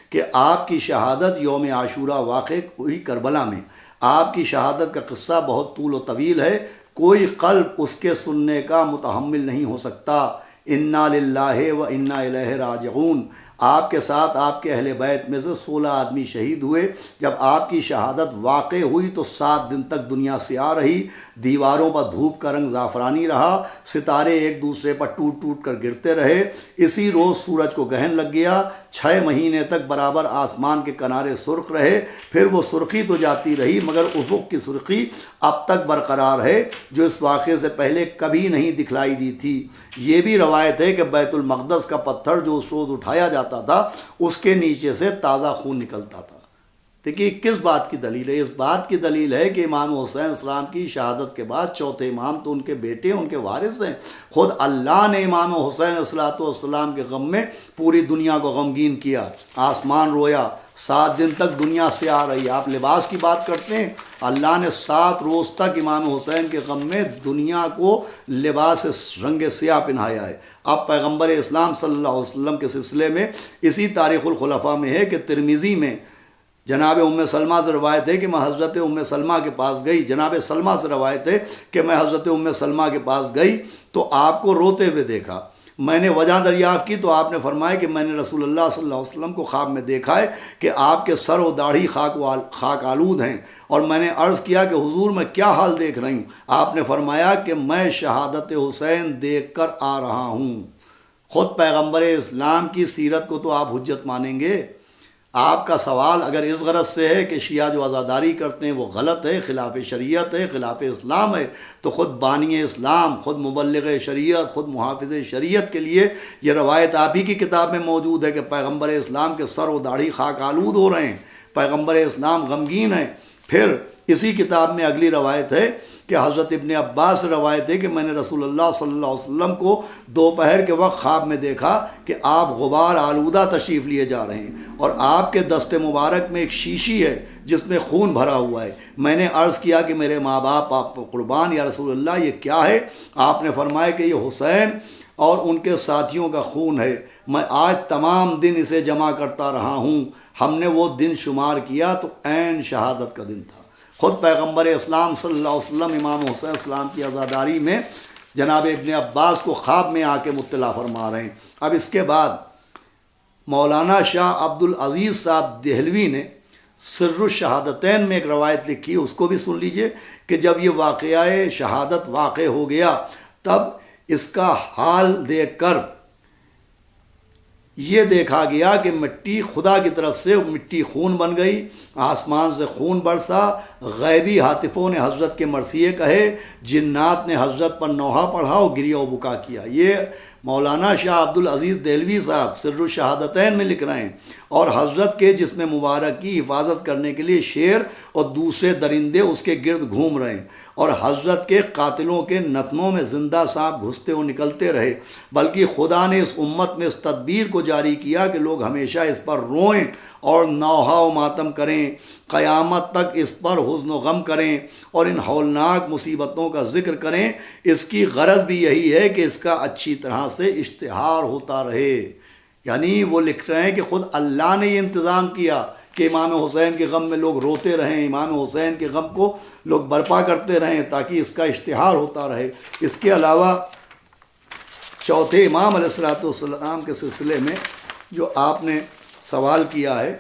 کہ آپ کی شہادت یوم عاشوراء واقع ہوئی کربلا میں۔ آپ کی شہادت کا قصہ بہت طول و طویل ہے، کوئی قلب اس کے سننے کا متحمل نہیں ہو سکتا۔ انا للہ و انا الیہ راجعون۔ آپ کے ساتھ آپ کے اہل بیت میں سے 16 آدمی شہید ہوئے۔ جب آپ کی شہادت واقع ہوئی تو 7 دن تک دنیا سیاہ رہی، دیواروں پر دھوپ کا رنگ زعفرانی رہا، ستارے ایک دوسرے پر ٹوٹ ٹوٹ کر گرتے رہے۔ اسی روز سورج کو گرہن لگ گیا، 6 مہینے تک برابر آسمان کے کنارے سرخ رہے، پھر وہ سرخی تو جاتی رہی مگر افق کی سرخی اب تک برقرار ہے جو اس واقعے سے پہلے کبھی نہیں دکھلائی دی تھی۔ یہ بھی روایت ہے کہ بیت المقدس کا پتھر جو اس روز اٹھایا جاتا تھا اس کے نیچے سے تازہ خون نکلتا تھا۔ دیکھیے کس بات کی دلیل ہے؟ اس بات کی دلیل ہے کہ امام حسین السلام کی شہادت کے بعد چوتھے امام تو ان کے بیٹے ان کے وارث ہیں۔ خود اللہ نے امام حسین السلام کے غم میں پوری دنیا کو غمگین کیا، آسمان رویا، 7 دن تک دنیا سیاہ رہی۔ آپ لباس کی بات کرتے ہیں، اللہ نے 7 روز تک امام حسین کے غم میں دنیا کو لباس رنگ سیاہ پہنایا ہے۔ اب پیغمبر اسلام صلی اللہ علیہ وسلم کے سلسلے میں اسی تاریخ الخلفاء میں ہے کہ ترمذی میں جناب ام سلمہ سے روایت ہے کہ میں حضرت ام سلمہ کے پاس گئی، جناب سلمہ سے روایت ہے کہ میں حضرت ام سلمہ کے پاس گئی تو آپ کو روتے ہوئے دیکھا۔ میں نے وجہ دریافت کی تو آپ نے فرمایا کہ میں نے رسول اللہ صلی اللہ علیہ وسلم کو خواب میں دیکھا ہے کہ آپ کے سر و داڑھی خاک آلود ہیں، اور میں نے عرض کیا کہ حضور میں کیا حال دیکھ رہی ہوں؟ آپ نے فرمایا کہ میں شہادت حسین دیکھ کر آ رہا ہوں۔ خود پیغمبر اسلام کی سیرت کو تو آپ حجت مانیں گے؟ آپ کا سوال اگر اس غرض سے ہے کہ شیعہ جو عزاداری کرتے ہیں وہ غلط ہے، خلاف شریعت ہے، خلاف اسلام ہے، تو خود بانی اسلام، خود مبلغ شریعت، خود محافظ شریعت کے لیے یہ روایت آپ ہی کی کتاب میں موجود ہے کہ پیغمبر اسلام کے سر و داڑھی خاک آلود ہو رہے ہیں، پیغمبر اسلام غمگین ہیں۔ پھر اسی کتاب میں اگلی روایت ہے کہ حضرت ابن عباس سے روایت ہے کہ میں نے رسول اللہ صلی اللہ علیہ وسلم کو دوپہر کے وقت خواب میں دیکھا کہ آپ غبار آلودہ تشریف لیے جا رہے ہیں اور آپ کے دست مبارک میں ایک شیشی ہے جس میں خون بھرا ہوا ہے۔ میں نے عرض کیا کہ میرے ماں باپ آپ قربان یا رسول اللہ یہ کیا ہے؟ آپ نے فرمایا کہ یہ حسین اور ان کے ساتھیوں کا خون ہے، میں آج تمام دن اسے جمع کرتا رہا ہوں۔ ہم نے وہ دن شمار کیا تو عین شہادت کا دن تھا۔ خود پیغمبر اسلام صلی اللہ علیہ وسلم امام حسین السلام کی عزاداری میں جناب ابن عباس کو خواب میں آ کے مطلع فرما رہے ہیں۔ اب اس کے بعد مولانا شاہ عبد العزیز صاحب دہلوی نے سر الشہادتین میں ایک روایت لکھی، اس کو بھی سن لیجئے کہ جب یہ واقعہ شہادت واقع ہو گیا تب اس کا حال دیکھ کر یہ دیکھا گیا کہ مٹی خدا کی طرف سے مٹی خون بن گئی، آسمان سے خون برسا، غیبی ہاتفوں نے حضرت کے مرثیے کہے، جنات نے حضرت پر نوحہ پڑھا اور گریہ و بکا کیا۔ یہ مولانا شاہ عبد العزیز دہلوی صاحب سر الشہادتین میں لکھ رہے ہیں، اور حضرت کے جسم مبارک کی حفاظت کرنے کے لیے شیر اور دوسرے درندے اس کے گرد گھوم رہے ہیں، اور حضرت کے قاتلوں کے نتنوں میں زندہ سانپ گھستے و نکلتے رہے، بلکہ خدا نے اس امت میں اس تدبیر کو جاری کیا کہ لوگ ہمیشہ اس پر روئیں اور نوحہ و ماتم کریں، قیامت تک اس پر حزن و غم کریں اور ان ہولناک مصیبتوں کا ذکر کریں۔ اس کی غرض بھی یہی ہے کہ اس کا اچھی طرح سے اشتہار ہوتا رہے۔ یعنی وہ لکھ رہے ہیں کہ خود اللہ نے یہ انتظام کیا کہ امام حسین کے غم میں لوگ روتے رہیں، امام حسین کے غم کو لوگ برپا کرتے رہیں تاکہ اس کا اشتہار ہوتا رہے۔ اس کے علاوہ چوتھے امام علیہ السلام کے سلسلے میں جو آپ نے سوال کیا ہے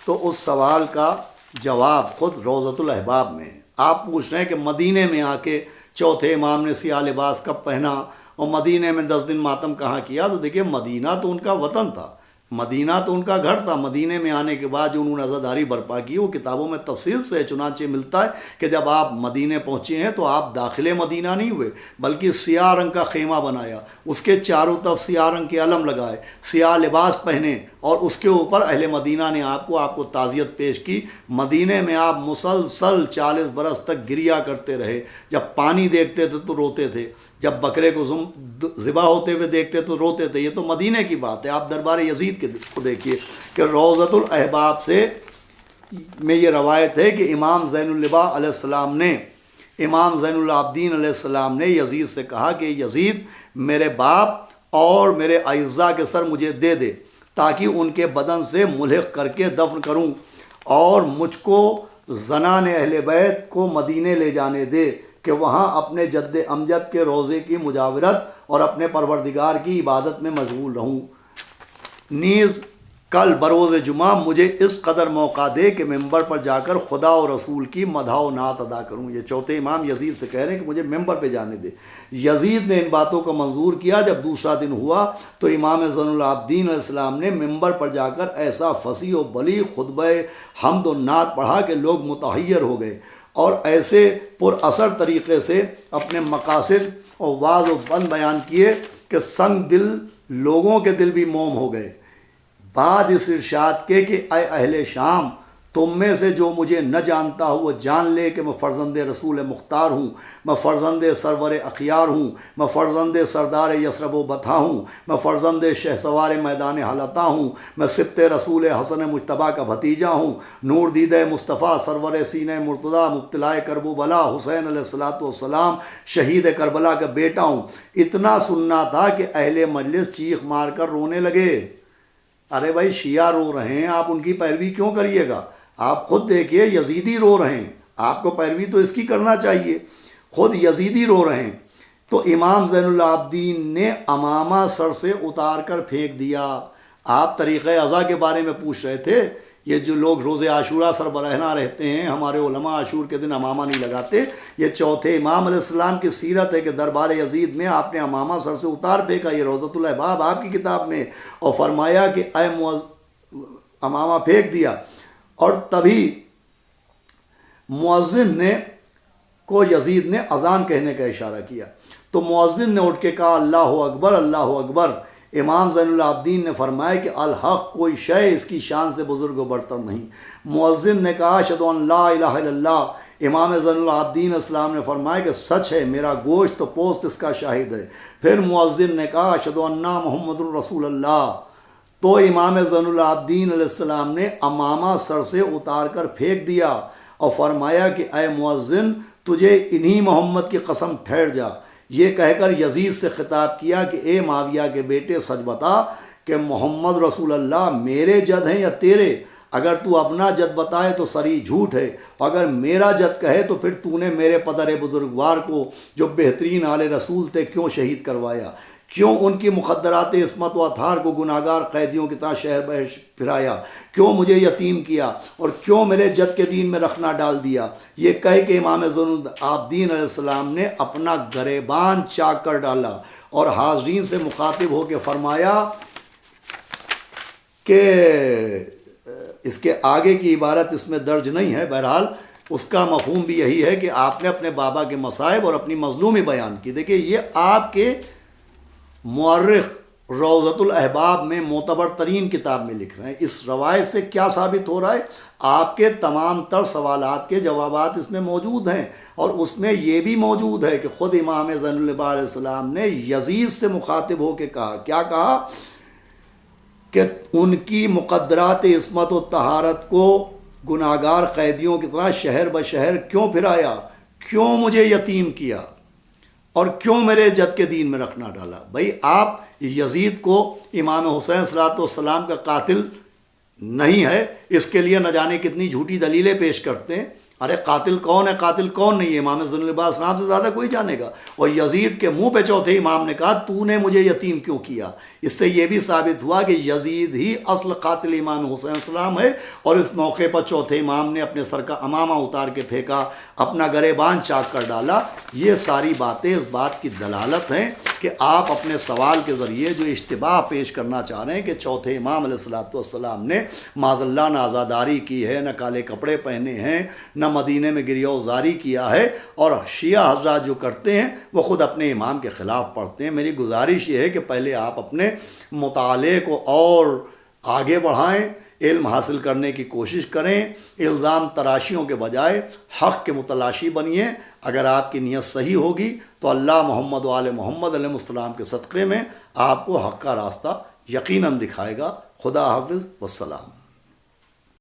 تو اس سوال کا جواب خود روضۃ الاحباب میں ہے۔ آپ پوچھ رہے ہیں کہ مدینے میں آ کے چوتھے امام نے سیاہ لباس کب پہنا اور مدینے میں 10 دن ماتم کہاں کیا؟ تو دیکھیے مدینہ تو ان کا وطن تھا، مدینہ تو ان کا گھر تھا، مدینے میں آنے کے بعد جو انہوں نے عزاداری برپا کی وہ کتابوں میں تفصیل سے چنانچہ ملتا ہے کہ جب آپ مدینے پہنچے ہیں تو آپ داخل مدینہ نہیں ہوئے بلکہ سیاہ رنگ کا خیمہ بنایا، اس کے چاروں طرف سیاہ رنگ کے علم لگائے، سیاہ لباس پہنے اور اس کے اوپر اہل مدینہ نے آپ کو تعزیت پیش کی۔ مدینے میں آپ مسلسل 40 برس تک گریا کرتے رہے، جب پانی دیکھتے تھے تو روتے تھے، جب بکرے کو ذبح ہوتے ہوئے دیکھتے تو روتے تھے۔ یہ تو مدینے کی بات ہے، آپ دربار یزید کے کو دیکھیے کہ روضۃ الاحباب سے میں یہ روایت ہے کہ امام زین اللبا علیہ السلام نے، امام زین العابدین علیہ السلام نے یزید سے کہا کہ یزید میرے باپ اور میرے اعزاء کے سر مجھے دے دے تاکہ ان کے بدن سے ملحق کر کے دفن کروں، اور مجھ کو زنان اہل بیت کو مدینے لے جانے دے کہ وہاں اپنے جد امجد کے روضے کی مجاورت اور اپنے پروردگار کی عبادت میں مشغول رہوں۔ نیز کل بروز جمعہ مجھے اس قدر موقع دے کہ ممبر پر جا کر خدا اور رسول کی مدح و نعت ادا کروں۔ یہ چوتھے امام یزید سے کہہ رہے ہیں کہ مجھے ممبر پہ جانے دے۔ یزید نے ان باتوں کو منظور کیا۔ جب دوسرا دن ہوا تو امام زین العابدین علیہ السلام نے ممبر پر جا کر ایسا فصیح و بلیغ خطبہ حمد و نعت پڑھا کہ لوگ متحیر ہو گئے، اور ایسے پر اثر طریقے سے اپنے مقاصد اور واض و بند بیان کیے کہ سنگ دل لوگوں کے دل بھی موم ہو گئے۔ بعد اس ارشاد کے کہ اے اہل شام، تم میں سے جو مجھے نہ جانتا ہو وہ جان لے کہ میں فرزند رسول مختار ہوں، میں فرزند سرور اخیار ہوں، میں فرزند سردار یثرب و بطحہ ہوں، میں فرزند شہسوار میدان حلطہ ہوں، میں سبط رسول حسن مجتبیٰ کا بھتیجا ہوں، نور دیدہ مصطفیٰ سرور سینہ مرتضیٰ مبتلا کرب و بلا حسین علیہ السلام شہید کربلا کا بیٹا ہوں۔ اتنا سننا تھا کہ اہل مجلس چیخ مار کر رونے لگے۔ ارے بھائی شیعہ رو رہے ہیں، آپ ان کی پیروی کیوں کریے گا؟ آپ خود دیکھیے یزیدی رو رہے ہیں، آپ کو پیروی تو اس کی کرنا چاہیے، خود یزیدی رو رہے ہیں۔ تو امام زین العابدین نے امامہ سر سے اتار کر پھینک دیا۔ آپ طریقہ ازا کے بارے میں پوچھ رہے تھے، یہ جو لوگ روز عاشورہ سر برہنہ رہتے ہیں، ہمارے علماء عاشور کے دن امامہ نہیں لگاتے، یہ چوتھے امام علیہ السلام کی سیرت ہے کہ دربار یزید میں آپ نے امامہ سر سے اتار پھینکا۔ یہ روضۃ الاحباب آپ کی کتاب میں، اور فرمایا کہ اے امامہ پھینک دیا۔ اور تبھی مؤذن نے کو یزید نے اذان کہنے کا اشارہ کیا، تو مؤذن نے اٹھ کے کہا اللہ اکبر اللہ اکبر۔ امام زین العابدین نے فرمایا کہ الحق کوئی شے اس کی شان سے بزرگ و برتر نہیں۔ مؤذن نے کہا اشہدو ان لا الہ الا اللہ۔ امام زین العابدین اسلام نے فرمایا کہ سچ ہے، میرا گوشت تو پوست اس کا شاہد ہے۔ پھر مؤذن نے کہا اشہدو ان محمد الرسول اللہ۔ تو امام زین العابدین علیہ السلام نے امامہ سر سے اتار کر پھینک دیا اور فرمایا کہ اے مؤذن تجھے انہی محمد کی قسم ٹھہر جا۔ یہ کہہ کر یزید سے خطاب کیا کہ اے معاویہ کے بیٹے سچ بتا کہ محمد رسول اللہ میرے جد ہیں یا تیرے؟ اگر تو اپنا جد بتائے تو سری جھوٹ ہے، اگر میرا جد کہے تو پھر تو نے میرے پدر بزرگوار کو جو بہترین آل رسول تھے کیوں شہید کروایا؟ کیوں ان کی مخدرات عصمت و اطہار کو گناہگار قیدیوں کی طرح شہر بہر پھرایا؟ کیوں مجھے یتیم کیا؟ اور کیوں میرے جد کے دین میں رخنا ڈال دیا؟ یہ کہہ کے امام زین العابدین علیہ السلام نے اپنا گریبان چاک کر ڈالا اور حاضرین سے مخاطب ہو کے فرمایا کہ اس کے آگے کی عبارت اس میں درج نہیں ہے، بہرحال اس کا مفہوم بھی یہی ہے کہ آپ نے اپنے بابا کے مصائب اور اپنی مظلومی بیان کی۔ دیکھیے یہ آپ کے مورخ روضۃ الاحباب میں معتبر ترین کتاب میں لکھ رہے ہیں۔ اس روایت سے کیا ثابت ہو رہا ہے؟ آپ کے تمام تر سوالات کے جوابات اس میں موجود ہیں، اور اس میں یہ بھی موجود ہے کہ خود امام زین العابدین علیہ السلام نے یزید سے مخاطب ہو کے کہا، کیا کہا کہ ان کی مقدرات عصمت و طہارت کو گناہگار قیدیوں کی طرح شہر بشہر کیوں پھرایا؟ کیوں مجھے یتیم کیا؟ اور کیوں میرے جد کے دین میں رکھنا ڈالا؟ بھائی آپ یزید کو امام حسین صلی اللہ علیہ وسلم کا قاتل نہیں ہے اس کے لیے نہ جانے کتنی جھوٹی دلیلیں پیش کرتے ہیں۔ ارے قاتل کون ہے قاتل کون نہیں ہے امام زین العابدین سے زیادہ کوئی جانے گا۔ اور یزید کے منہ پہ چوتھے امام نے کہا تو نے مجھے یتیم کیوں کیا؟ اس سے یہ بھی ثابت ہوا کہ یزید ہی اصل قاتل امام حسین السلام ہے، اور اس موقع پر چوتھے امام نے اپنے سر کا امامہ اتار کے پھینکا اپنا گریبان چاک کر ڈالا۔ یہ ساری باتیں اس بات کی دلالت ہیں کہ آپ اپنے سوال کے ذریعے جو اشتباہ پیش کرنا چاہ رہے ہیں کہ چوتھے امام علیہ السلام نے معاذ اللہ نہ عزاداری کی ہے، نہ کالے کپڑے پہنے ہیں، نہ مدینے میں گریہوزاری کیا ہے، اور شیعہ حضرات جو کرتے ہیں وہ خود اپنے امام کے خلاف پڑھتے ہیں۔ میری گزارش یہ ہے کہ پہلے آپ اپنے مطالعے کو اور آگے بڑھائیں، علم حاصل کرنے کی کوشش کریں، الزام تراشیوں کے بجائے حق کے متلاشی بنیے۔ اگر آپ کی نیت صحیح ہوگی تو اللہ محمد و آل محمد علیہ السلام کے صدقے میں آپ کو حق کا راستہ یقیناً دکھائے گا۔ خدا حافظ والسلام۔